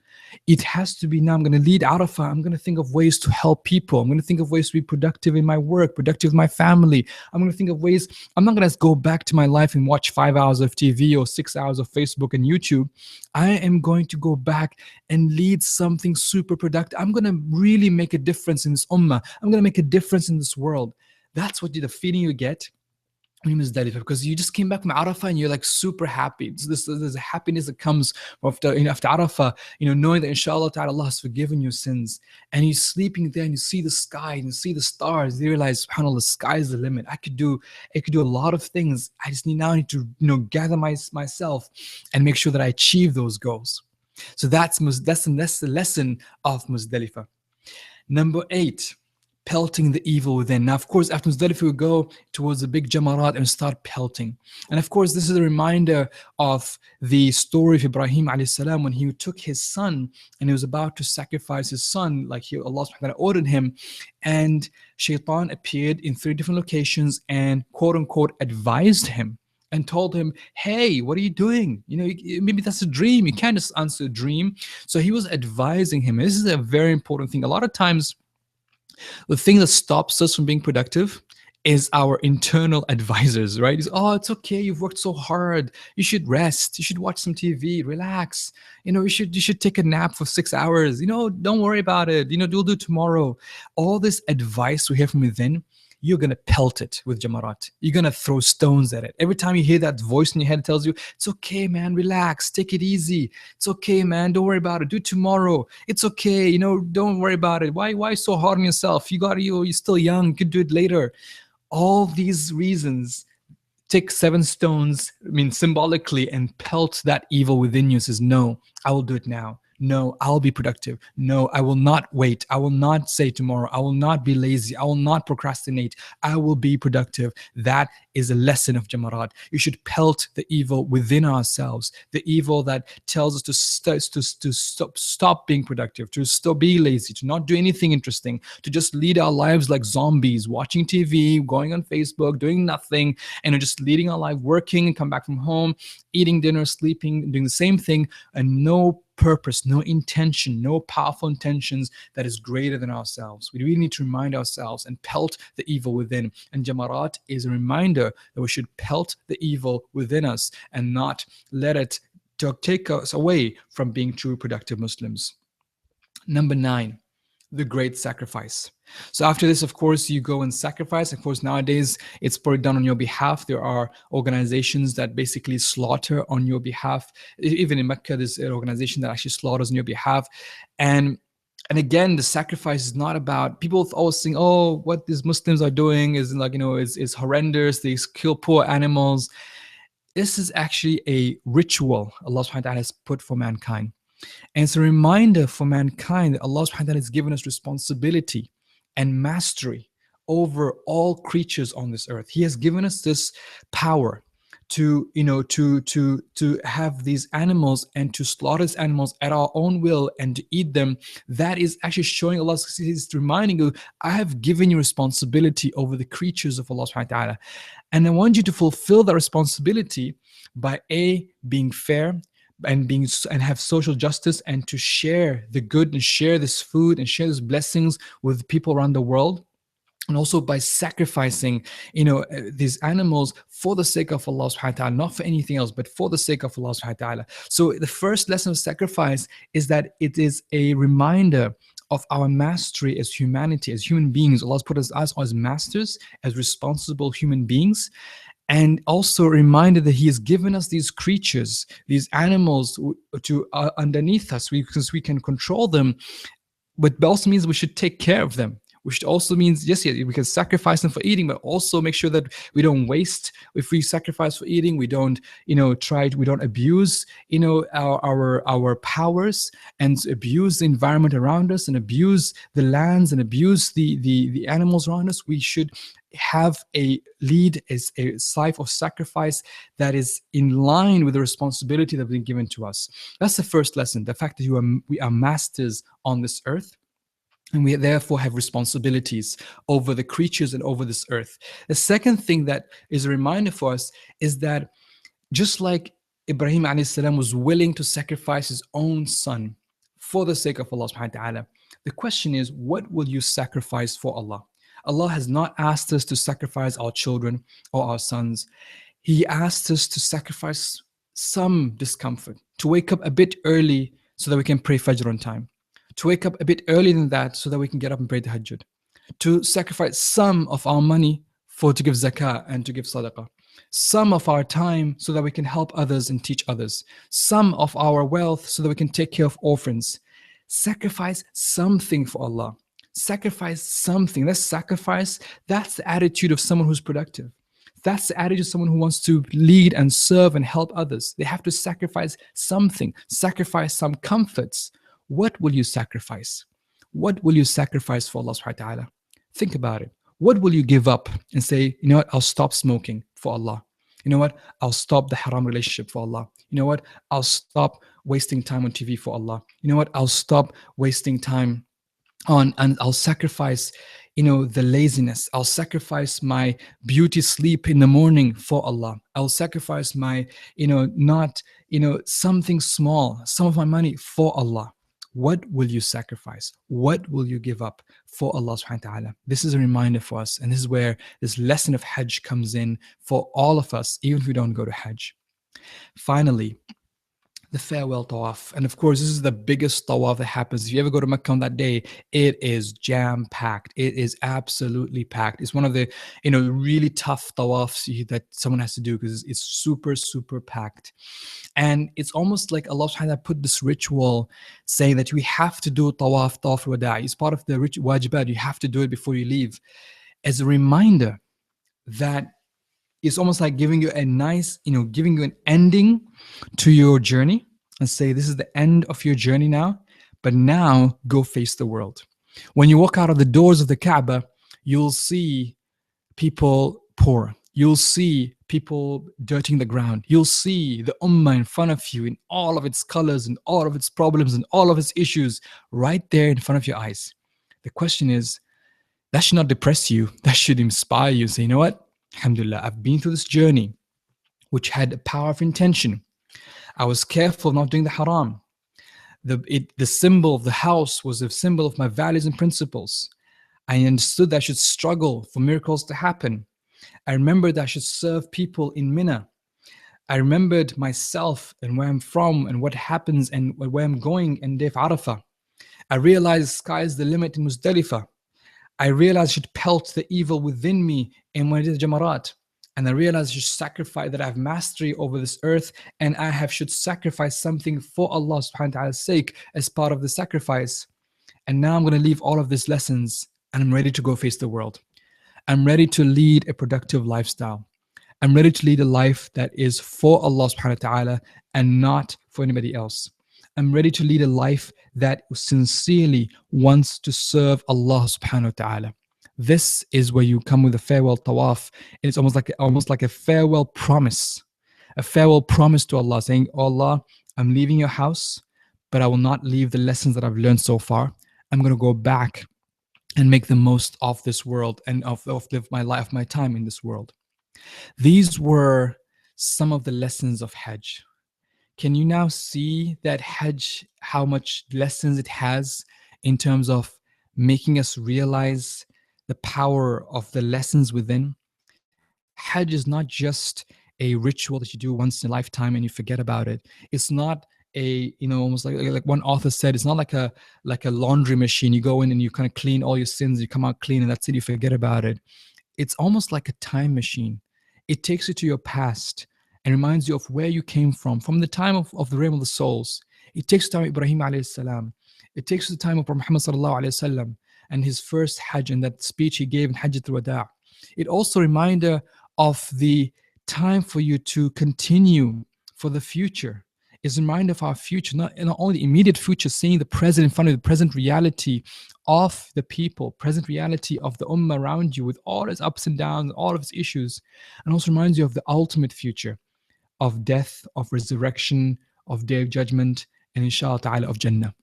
It has to be now, I'm going to lead Arafah. I'm going to think of ways to help people. I'm going to think of ways to be productive in my work, productive with my family. I'm going to think of ways, I'm not going to go back to my life and watch 5 hours of TV or 6 hours of Facebook and YouTube. I am going to go back and lead something super productive. I'm going to really make a difference in this ummah. I'm going to make a difference in this world. That's what the feeling you get Muzdalifah, because you just came back from Arafah and you're like super happy. So there's a happiness that comes after Arafah, knowing that inshallah ta'ala Allah has forgiven your sins. And you're sleeping there and you see the sky and you see the stars. You realize, subhanAllah, the sky is the limit. I could do a lot of things. I just need to gather myself and make sure that I achieve those goals. So that's the lesson of Muzdalifah. Number 8. Pelting the evil within. Now, of course, after Muzdalifah, we go towards the big Jamarat and start pelting. And of course, this is a reminder of the story of Ibrahim alayhi salam when he took his son and he was about to sacrifice his son, like Allah subhanahu wa ta'ala ordered him. And Shaitan appeared in 3 different locations and quote unquote advised him and told him, hey, what are you doing? Maybe that's a dream. You can't just answer a dream. So he was advising him. This is a very important thing. A lot of times, the thing that stops us from being productive is our internal advisors, right? It's okay, you've worked so hard. You should rest. You should watch some TV, relax. You should take a nap for 6 hours. Don't worry about it. You'll do tomorrow. All this advice we hear from within, you're going to pelt it with Jamarat. You're going to throw stones at it. Every time you hear that voice in your head that tells you, it's okay, man, relax, take it easy. It's okay, man, don't worry about it. Do it tomorrow. It's okay, don't worry about it. Why so hard on yourself? You're still young, you could do it later. All these reasons, take 7 stones, symbolically, and pelt that evil within you. Says, no, I will do it now. No, I'll be productive. No, I will not wait. I will not say tomorrow. I will not be lazy. I will not procrastinate. I will be productive. That is a lesson of Jamarat. You should pelt the evil within ourselves, the evil that tells us to stop being productive, to stop being lazy, to not do anything interesting, to just lead our lives like zombies, watching TV, going on Facebook, doing nothing, and just leading our life, working and come back from home, eating dinner, sleeping, doing the same thing, and no purpose, no intention, no powerful intentions that is greater than ourselves. We really need to remind ourselves and pelt the evil within. And Jamarat is a reminder that we should pelt the evil within us and not let it take us away from being true productive Muslims. Number 9, the great sacrifice. So after this, of course, you go and sacrifice. Of course, nowadays, it's probably done on your behalf. There are organizations that basically slaughter on your behalf. Even in Mecca, there's an organization that actually slaughters on your behalf. And again, the sacrifice is not about, people always think, what these Muslims are doing is is horrendous. They kill poor animals. This is actually a ritual Allah subhanahu wa ta'ala has put for mankind. And it's a reminder for mankind that Allah subhanahu wa ta'ala has given us responsibility and mastery over all creatures on this earth. He has given us this power to have these animals and to slaughter these animals at our own will and to eat them, that is actually showing Allah, is reminding you, I have given you responsibility over the creatures of Allah subhanahu wa ta'ala, and I want you to fulfill that responsibility by being fair and have social justice, and to share the good and share this food and share these blessings with people around the world, and also by sacrificing these animals for the sake of Allah subhanahu wa ta'ala, not for anything else, but for the sake of Allah subhanahu wa ta'ala. So the first lesson of sacrifice is that it is a reminder of our mastery as humanity, as human beings. Allah has put us as masters, as responsible human beings, and also a reminder that He has given us these creatures, these animals to underneath us, because we can control them, but also means we should take care of them. Which also means, yes, we can sacrifice them for eating, but also make sure that we don't waste. If we sacrifice for eating, we don't, we don't abuse, our powers, and abuse the environment around us, and abuse the lands, and abuse the animals around us. We should have a life of sacrifice that is in line with the responsibility that has been given to us. That's the first lesson, the fact that we are masters on this earth, and we therefore have responsibilities over the creatures and over this earth. The second thing that is a reminder for us is that just like Ibrahim alayhi salam was willing to sacrifice his own son for the sake of Allah subhanahu wa ta'ala, the question is, what will you sacrifice for Allah? Allah has not asked us to sacrifice our children or our sons. He asked us to sacrifice some discomfort, to wake up a bit early so that we can pray Fajr on time, to wake up a bit earlier than that so that we can get up and pray Tahajjud, to sacrifice some of our money to give zakah and to give sadaqah, some of our time so that we can help others and teach others, some of our wealth so that we can take care of orphans. Sacrifice something for Allah. Sacrifice something. That's sacrifice. That's the attitude of someone who's productive. That's the attitude of someone who wants to lead and serve and help others. They have to sacrifice something, sacrifice some comforts. What will you sacrifice? What will you sacrifice for Allah subhanahu wa ta'ala? Think about it. What will you give up and say, you know what, I'll stop smoking for Allah. You know what, I'll stop the haram relationship for Allah. You know what, I'll stop wasting time on TV for Allah. You know what, I'll stop wasting time and I'll sacrifice, the laziness. I'll sacrifice my beauty sleep in the morning for Allah. I'll sacrifice my, something small, some of my money for Allah. What will you sacrifice? What will you give up for Allah subhanahu wa ta'ala? This is a reminder for us. And this is where this lesson of Hajj comes in for all of us, even if we don't go to Hajj. Finally, the farewell tawaf. And of course, this is the biggest tawaf that happens. If you ever go to Mecca on that day, it is jam-packed. It is absolutely packed. It's one of the, really tough tawafs that someone has to do because it's super, super packed. And it's almost like Allah subhanahu wa ta'ala put this ritual saying that we have to do tawaf wada'. It's part of the wajibat. You have to do it before you leave, as a reminder that it's almost like giving you a nice, giving you an ending to your journey and say, this is the end of your journey now, but now go face the world. When you walk out of the doors of the Kaaba, you'll see people poor. You'll see people dirtying the ground. You'll see the ummah in front of you in all of its colors and all of its problems and all of its issues right there in front of your eyes. The question is, that should not depress you. That should inspire you. Say, you know what? Alhamdulillah, I've been through this journey which had a power of intention. I was careful not doing the haram. The symbol of the house was a symbol of my values and principles. I understood that I should struggle for miracles to happen. I remembered that I should serve people in Mina. I remembered myself and where I'm from and what happens and where I'm going in day of Arafah. I realized the sky is the limit in Muzdalifah. I realized I should pelt the evil within me and when I did the Jamarat. And I realized I should sacrifice, that I have mastery over this earth, and I should sacrifice something for Allah subhanahu wa ta'ala's sake as part of the sacrifice. And now I'm going to leave all of these lessons and I'm ready to go face the world. I'm ready to lead a productive lifestyle. I'm ready to lead a life that is for Allah subhanahu wa ta'ala and not for anybody else. I'm ready to lead a life that sincerely wants to serve Allah subhanahu wa ta'ala. This is where you come with a farewell tawaf. And it's almost like a farewell promise a farewell promise to Allah, saying, "Oh Allah, I'm leaving your house, but I will not leave the lessons that I've learned so far. I'm going to go back and make the most of this world and of live my life, my time in this world." These were some of the lessons of Hajj. Can you now see that Hajj, how much lessons it has in terms of making us realize the power of the lessons within? Hajj is not just a ritual that you do once in a lifetime and you forget about it. It's not a, almost like one author said, it's not like a laundry machine. You go in and you kind of clean all your sins, you come out clean, and that's it, you forget about it. It's almost like a time machine. It takes you to your past and reminds you of where you came from the time of the realm of the souls. It takes you to time of Ibrahim alayhi salam. It takes you to the time of Muhammad sallallahu alayhi wasallam and his first Hajj and that speech he gave in Hajjatul Wada'. It also reminder of the time for you to continue for the future. It's a reminder of our future, not only the immediate future, seeing the present in front of you, the present reality of the people, present reality of the ummah around you with all its ups and downs, all of its issues, and also reminds you of the ultimate future of death, of resurrection, of day of judgment, and inshallah ta'ala of Jannah.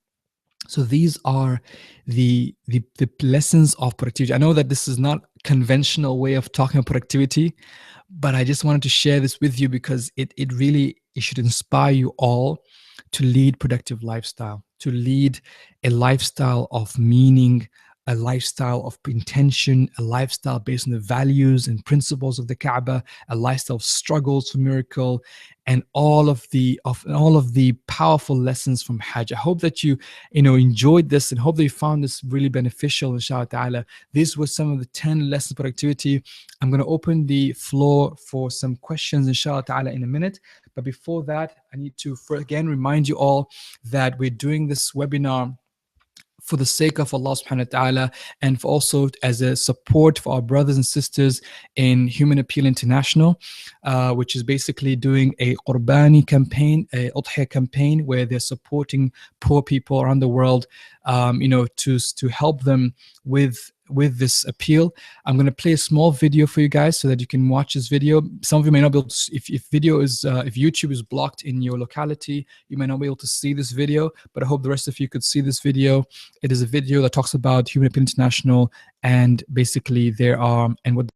So these are the lessons of productivity. I know that this is not conventional way of talking about productivity, but I just wanted to share this with you because it should inspire you all to lead productive lifestyle, to lead a lifestyle of meaning, a lifestyle of intention, a lifestyle based on the values and principles of the Kaaba, a lifestyle of struggles for miracle, and all of the powerful lessons from Hajj. I hope that you enjoyed this and hope that you found this really beneficial, inshallah ta'ala. These were some of the 10 lessons of productivity. I'm going to open the floor for some questions, inshallah ta'ala, in a minute. But before that, I need to again remind you all that we're doing this webinar for the sake of Allah subhanahu wa ta'ala, and for also as a support for our brothers and sisters in Human Appeal International, which is basically doing a Qurbani campaign, a Udhiyah campaign, where they're supporting poor people around the world, to help them with this appeal. I'm going to play a small video for you guys so that you can watch this video. Some of you may not be able to, if YouTube is blocked in your locality, you may not be able to see this video, but I hope the rest of you could see this video. It is a video that talks about Human Appeal International and basically and what.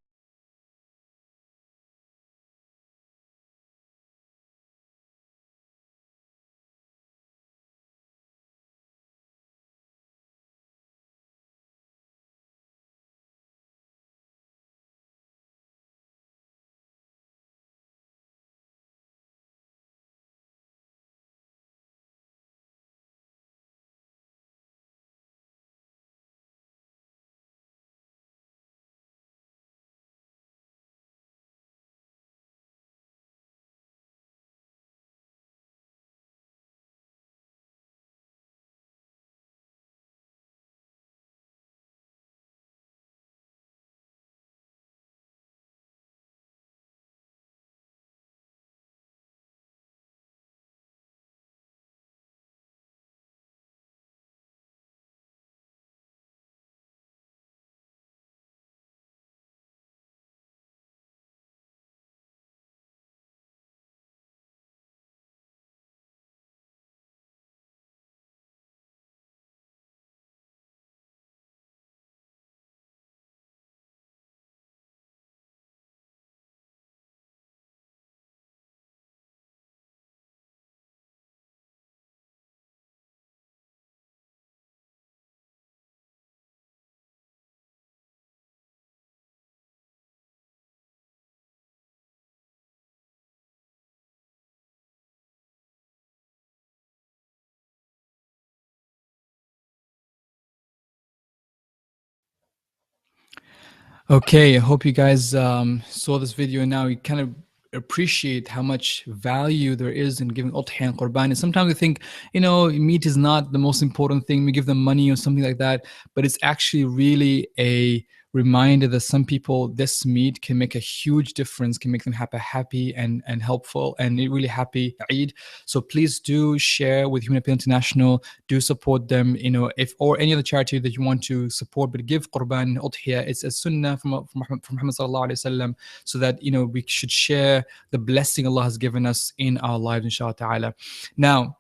Okay, I hope you guys saw this video and now you kind of appreciate how much value there is in giving udhiyah and qurban. And sometimes we think, meat is not the most important thing. We give them money or something like that, but it's actually really a reminded that some people, this meet can make a huge difference, can make them happy and helpful and really happy Eid. So please do share with Human Appeal International. Do support them. If or any other charity that you want to support, but give qurban udhiyah. It's a sunnah from Muhammad sallallahu alaihi wasallam, so that we should share the blessing Allah has given us in our lives, inshallah ta'ala. Now,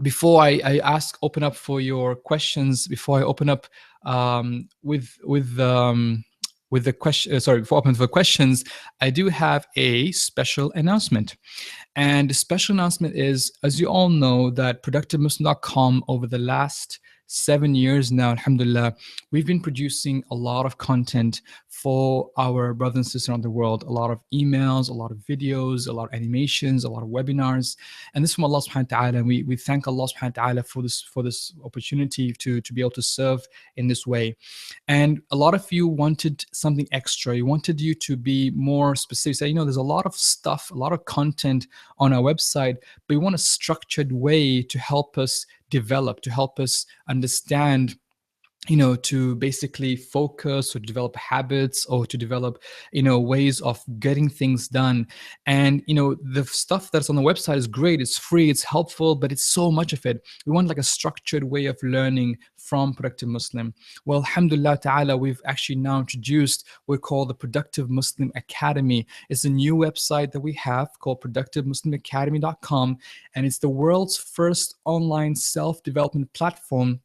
before I open up for your questions, before I open up with the question, before I open for questions, I do have a special announcement. And the special announcement is, as you all know, that ProductiveMuslim.com over the last 7 years now, alhamdulillah, we've been producing a lot of content for our brothers and sisters around the world, a lot of emails, a lot of videos, a lot of animations, a lot of webinars. And this is from Allah subhanahu wa ta'ala. And we thank Allah subhanahu wa ta'ala for this opportunity to be able to serve in this way. And a lot of you wanted something extra. You wanted you to be more specific. Say, there's a lot of stuff, a lot of content on our website, but we want a structured way to help us develop, to help us understand, to basically focus or develop habits or to develop, ways of getting things done. And, the stuff that's on the website is great. It's free, it's helpful, but it's so much of it. We want like a structured way of learning from Productive Muslim. Well, alhamdulillah ta'ala, we've actually now introduced what we call the Productive Muslim Academy. It's a new website that we have called ProductiveMuslimAcademy.com. And it's the world's first online self-development platform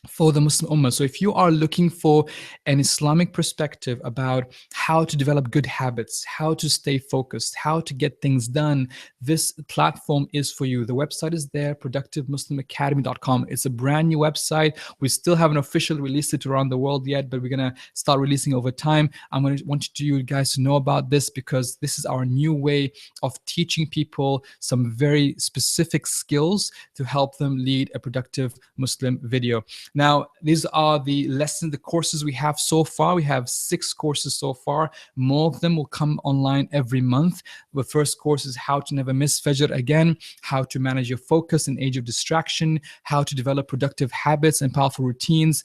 for the Muslim Ummah. So if you are looking for an Islamic perspective about how to develop good habits, how to stay focused, how to get things done, this platform is for you. The website is there, ProductiveMuslimAcademy.com. It's a brand new website. We still haven't officially released it around the world yet, but we're going to start releasing over time. I'm going to want you guys to know about this, because this is our new way of teaching people some very specific skills to help them lead a productive Muslim video. Now, these are the lessons, the courses we have so far. We have 6 courses so far. More of them will come online every month. The first course is how to never miss Fajr again, how to manage your focus in age of distraction, how to develop productive habits and powerful routines,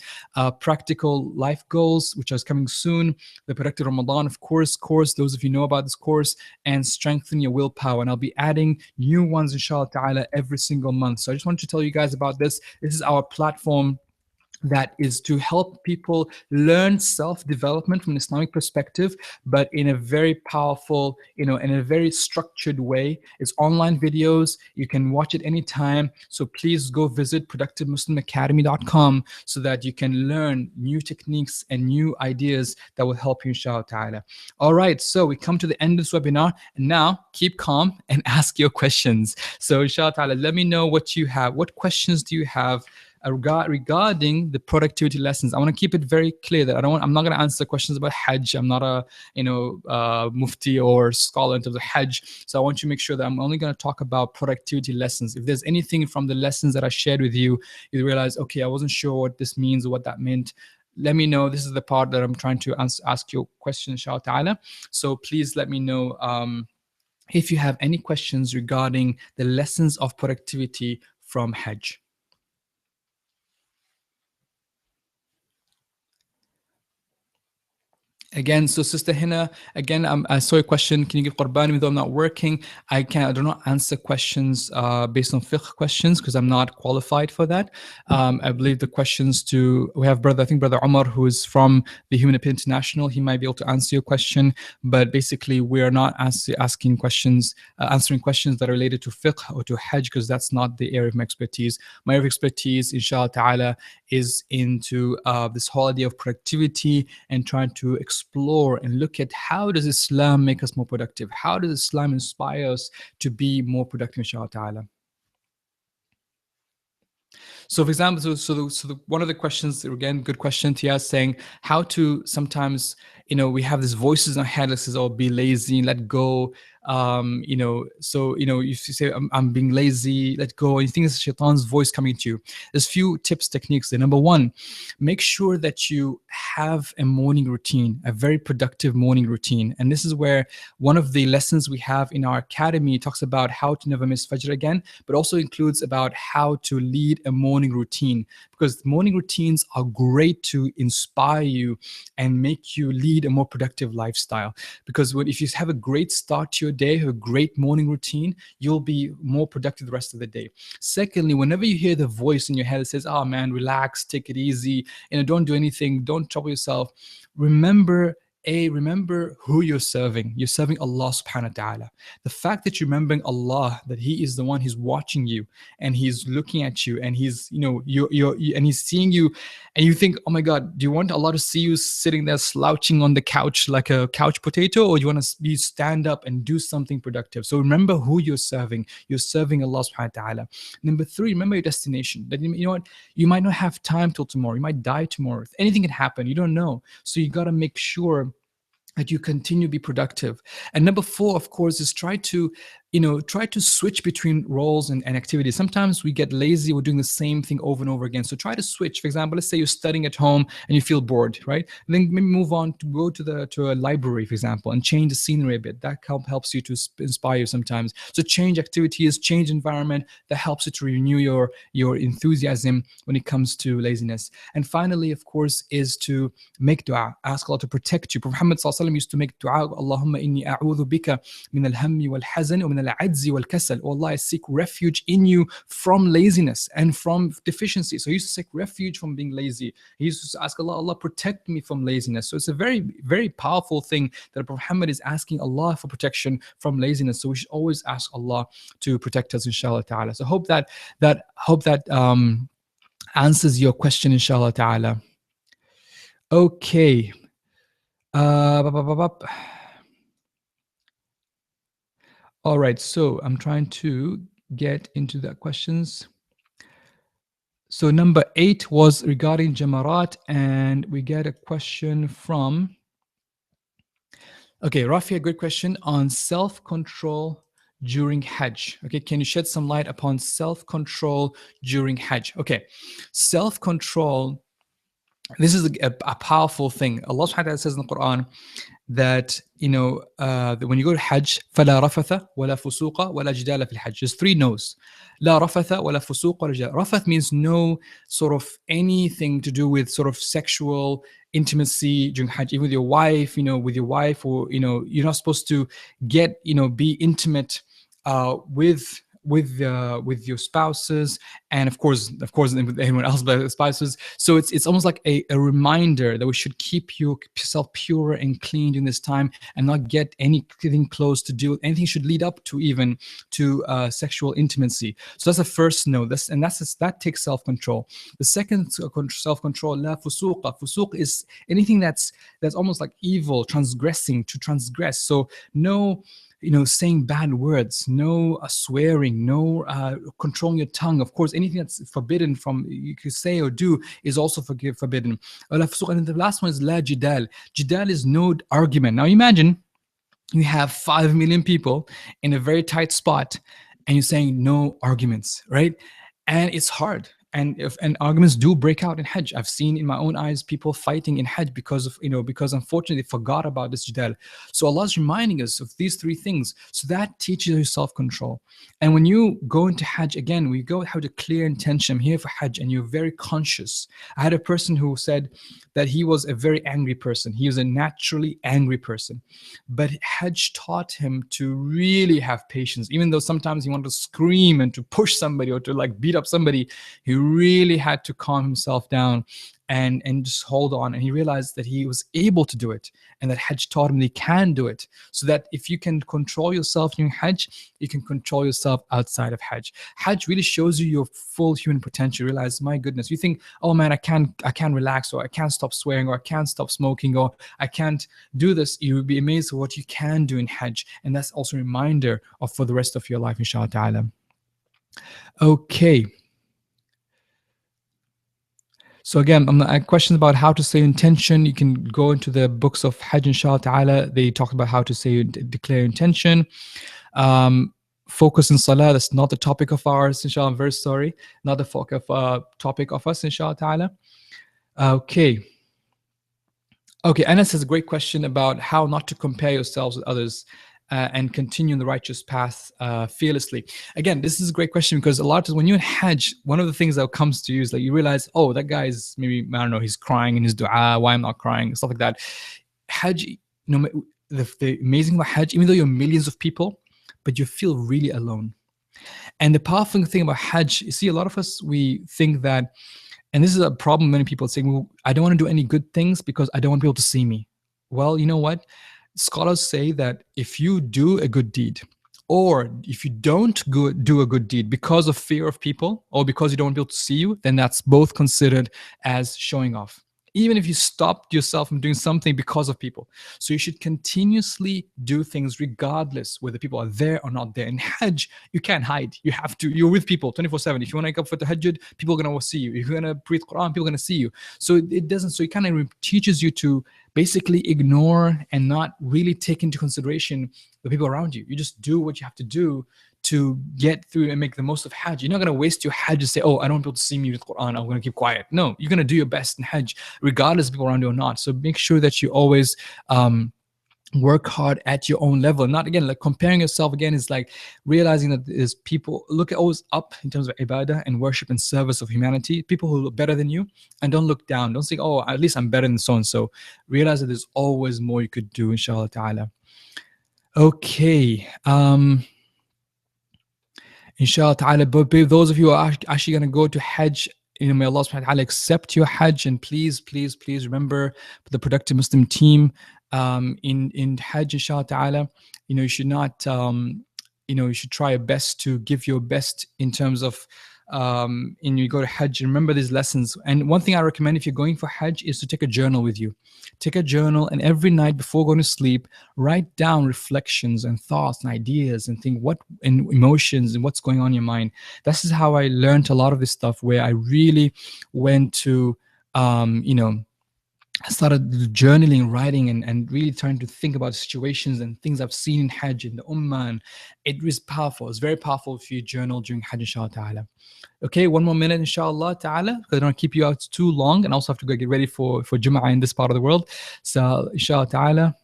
practical life goals, which is coming soon, the Productive Ramadan, of course, those of you know about this course, and strengthen your willpower. And I'll be adding new ones, inshallah ta'ala, every single month. So I just wanted to tell you guys about this. This is our platform that is to help people learn self-development from an Islamic perspective, but in a very powerful, in a very structured way. It's online videos. You can watch it anytime. So please go visit ProductiveMuslimAcademy.com so that you can learn new techniques and new ideas that will help you, inshallah ta'ala. All right, so we come to the end of this webinar, and now keep calm and ask your questions. So inshallah ta'ala, let me know what you have. What questions do you have regarding the productivity lessons? I want to keep it very clear that I'm not going to answer questions about Hajj. I'm not a mufti or scholar in terms of Hajj. So I want you to make sure that I'm only going to talk about productivity lessons. If there's anything from the lessons that I shared with you, you realize, okay, I wasn't sure what this means or what that meant, let me know. This is the part that I'm trying to ask your question, inshallah ta'ala. So please let me know if you have any questions regarding the lessons of productivity from Hajj. Again, so Sister Hina, again, I saw a question. Can you give Qurban even though I'm not working? I do not answer questions based on fiqh questions because I'm not qualified for that. I believe the questions we have Brother Omar, who is from the Human Appeal International. He might be able to answer your question, but basically we are not answering questions that are related to fiqh or to Hajj, because that's not the area of my expertise. My area of expertise, inshallah ta'ala, is into this whole idea of productivity and trying to explore and look at how does Islam make us more productive? How does Islam inspire us to be more productive, inshallah ta'ala? So for example, one of the questions, again, good question, Tia, saying how to sometimes, we have these voices in our head that says, oh, be lazy, let go. So if you say I'm being lazy, let go, and you think it's shaitan's voice coming to you, there's few tips, techniques there. Number one, make sure that you have a morning routine, a very productive morning routine. And this is where one of the lessons we have in our academy talks about how to never miss Fajr again, but also includes about how to lead a morning routine, because morning routines are great to inspire you and make you lead a more productive lifestyle. Because if you have a great start to your day, have a great morning routine, you'll be more productive the rest of the day. Secondly, whenever you hear the voice in your head that says, oh man, relax, take it easy, don't do anything, don't trouble yourself, remember who you're serving. You're serving Allah subhanahu wa ta'ala. The fact that you're remembering Allah, that He is the one who's watching you and He's looking at you and He's, and He's seeing you, and you think, oh my God, do you want Allah to see you sitting there slouching on the couch like a couch potato, or do you want to be stand up and do something productive? So remember who you're serving. You're serving Allah subhanahu wa ta'ala. Number three, remember your destination. That you know what, you might not have time till tomorrow. You might die tomorrow. Anything can happen. You don't know. So you got to make sure that you continue to be productive. And number four, of course, is try to switch between roles and activities. Sometimes we get lazy, we're doing the same thing over and over again. So try to switch. For example, let's say you're studying at home and you feel bored, right? And then maybe move on to go to a library, for example, and change the scenery a bit. That helps you to inspire you sometimes. So change activities, change environment. That helps you to renew your enthusiasm when it comes to laziness. And finally, of course, is to make dua. Ask Allah to protect you. Prophet Muhammad used to make dua, Allahumma inni a'udhu bika min al-hammi wal-hazan wa min al-'ajzi wal-kasal. Oh Allah, I seek refuge in you from laziness and from deficiency. So he used to seek refuge from being lazy. He used to ask Allah, Allah, protect me from laziness. So it's a very, very powerful thing that Prophet Muhammad is asking Allah for protection from laziness. So we should always ask Allah to protect us, inshallah ta'ala. So hope that answers your question, inshallah ta'ala. Okay. All right, so I'm trying to get into the questions. So number 8 was regarding Jamarat, and we get a question from, okay, Rafi, a good question on self-control during Hajj. Okay, can you shed some light upon self-control during Hajj? Okay, self-control, this is a powerful thing. Allah subhanahu wa ta'ala says in the Quran that, that when you go to Hajj, فَلَا رَفَثَ وَلَا فُسُوقَ وَلَا جِدَالَ فِي الْحَجِّ. There's 3 no's. لَا رَفَثَ وَلَا فُسُوقَ وَلَا جِدَالَ. Rafath means no sort of anything to do with sort of sexual intimacy during Hajj, even with your wife, or, you're not supposed to get, be intimate with your spouses, and of course with anyone else but spouses. So it's almost like a reminder that we should keep yourself pure and clean during this time and not get anything close to do anything should lead up to even to sexual intimacy. So that's the first note. That takes self-control. The second self-control, la fusuqa. Fusuq is anything that's almost like evil, transgressing, to transgress. So no saying bad words, no swearing, no controlling your tongue. Of course, anything that's forbidden from you could say or do is also forbidden. And the last one is la jidal. Jidal is no argument. Now imagine you have 5 million people in a very tight spot and you're saying no arguments, right? And it's hard. And arguments do break out in Hajj. I've seen in my own eyes people fighting in Hajj because unfortunately they forgot about this jidal. So Allah's reminding us of these 3 things. So that teaches you self-control. And when you go into Hajj, again, we go how to clear intention. I'm here for Hajj, and you're very conscious. I had a person who said that he was a very angry person. He was a naturally angry person. But Hajj taught him to really have patience. Even though sometimes he wanted to scream and to push somebody or to like beat up somebody, he really had to calm himself down and just hold on. And he realized that he was able to do it, and that Hajj taught him that he can do it. So that if you can control yourself during Hajj, you can control yourself outside of Hajj. Hajj really shows you your full human potential. You realize, my goodness, you think, oh man, I can't relax, or I can't stop swearing, or I can't stop smoking, or I can't do this. You would be amazed at what you can do in Hajj. And that's also a reminder for the rest of your life, inshallah ta'ala. Okay. So again, questions about how to say intention. You can go into the books of Hajj, inshallah ta'ala. They talk about how to say, declare intention. Focus in salah, that's not the topic of ours, inshallah. I'm very sorry. Not the topic of us, inshallah ta'ala. Okay. Okay, Anas has a great question about how not to compare yourselves with others and continue in the righteous path fearlessly. Again, this is a great question because a lot of times when you're in Hajj, one of the things that comes to you is like you realize, oh, that guy is maybe, I don't know, he's crying in his dua, why I'm not crying, stuff like that. Hajj, the amazing about Hajj, even though you're millions of people, but you feel really alone. And the powerful thing about Hajj, you see, a lot of us, we think that, and this is a problem many people saying, well, I don't want to do any good things because I don't want people to see me. Well, you know what? Scholars say that if you do a good deed, or if you don't do a good deed because of fear of people, or because you don't want people to see you, then that's both considered as showing off. Even if you stopped yourself from doing something because of people. So you should continuously do things regardless whether people are there or not there. In Hajj, you can't hide. You have to, you're with people 24/7. If you want to wake up for the Tahajjud, people are going to see you. If you're going to breathe Quran, people are going to see you. So it kind of teaches you to basically ignore and not really take into consideration the people around you. You just do what you have to do to get through and make the most of Hajj. You're not going to waste your Hajj and say, oh, I don't want people to see me with Quran, I'm going to keep quiet. No, you're going to do your best in Hajj, regardless of people around you or not. So make sure that you always work hard at your own level. Not, again, like comparing yourself again is like realizing that there's people, look at always up in terms of ibadah and worship and service of humanity, people who look better than you, and don't look down. Don't think, oh, at least I'm better than so-and-so. Realize that there's always more you could do, inshallah ta'ala. Okay. Inshallah ta'ala, but those of you who are actually going to go to Hajj, may Allah subhanahu wa ta'ala accept your Hajj, and please remember the Productive Muslim team in Hajj, inshallah ta'ala. You should not, you should try your best to give your best in terms of you go to Hajj, remember these lessons. And one thing I recommend if you're going for Hajj is to take a journal with you. Take a journal, and every night before going to sleep, write down reflections and thoughts and ideas and think and emotions and what's going on in your mind. This is how I learned a lot of this stuff, where I really went to, I started journaling, writing, and really trying to think about situations and things I've seen in Hajj, in the Ummah. And it was powerful. It's very powerful if you journal during Hajj, inshallah ta'ala. Okay, one more minute, inshallah ta'ala, because I don't want to keep you out too long, and also have to go get ready for Jum'ah in this part of the world. So, inshallah ta'ala.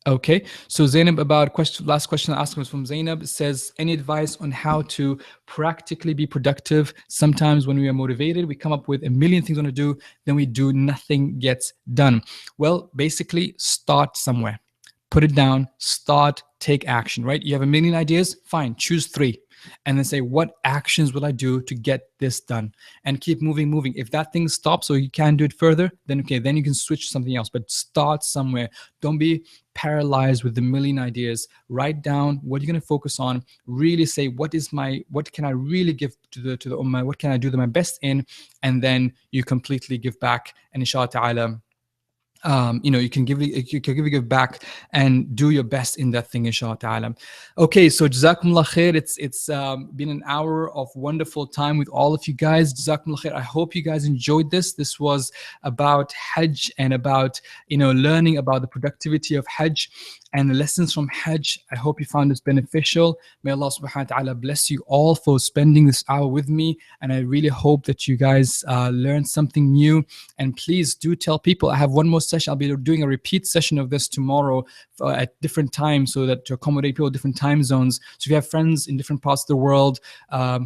Okay, so Zainab, last question I asked was from Zainab. It says, any advice on how to practically be productive? Sometimes when we are motivated, we come up with a million things we want to do, then we do, nothing gets done. Well, basically, start somewhere. Put it down, start, take action, right? You have a million ideas, fine, choose 3. And then say, what actions will I do to get this done? And keep moving. If that thing stops or you can't do it further, then okay, then you can switch to something else. But start somewhere. Don't be paralyzed with the million ideas. Write down what you're going to focus on. Really say, what can I really give to the Ummah? What can I do my best in? And then you completely give back. And inshallah ta'ala, you can give back and do your best in that thing, inshallah ta'ala. Okay, so jazakumullah khair. It's been an hour of wonderful time with all of you guys. Jazakumullah khair. I hope you guys enjoyed this. This was about Hajj and about learning about the productivity of Hajj and the lessons from Hajj. I hope you found this beneficial. May Allah subhanahu wa ta'ala bless you all for spending this hour with me. And I really hope that you guys learned something new. And please do tell people. I have one more session. I'll be doing a repeat session of this tomorrow at different times, so that to accommodate people in different time zones. So if you have friends in different parts of the world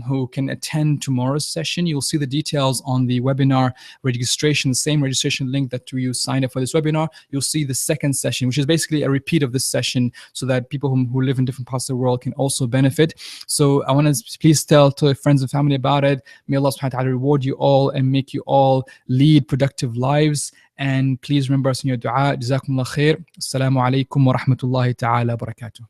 who can attend tomorrow's session, you'll see the details on the webinar registration, the same registration link that you signed up for this webinar. You'll see the second session, which is basically a repeat of this session, so that people who live in different parts of the world can also benefit. So I want to please tell friends and family about it. May Allah subhanahu wa ta'ala reward you all and make you all lead productive lives. And please remember us in your dua. Jazakumullah khair. Assalamu alaikum wa rahmatullahi ta'ala wa barakatuh.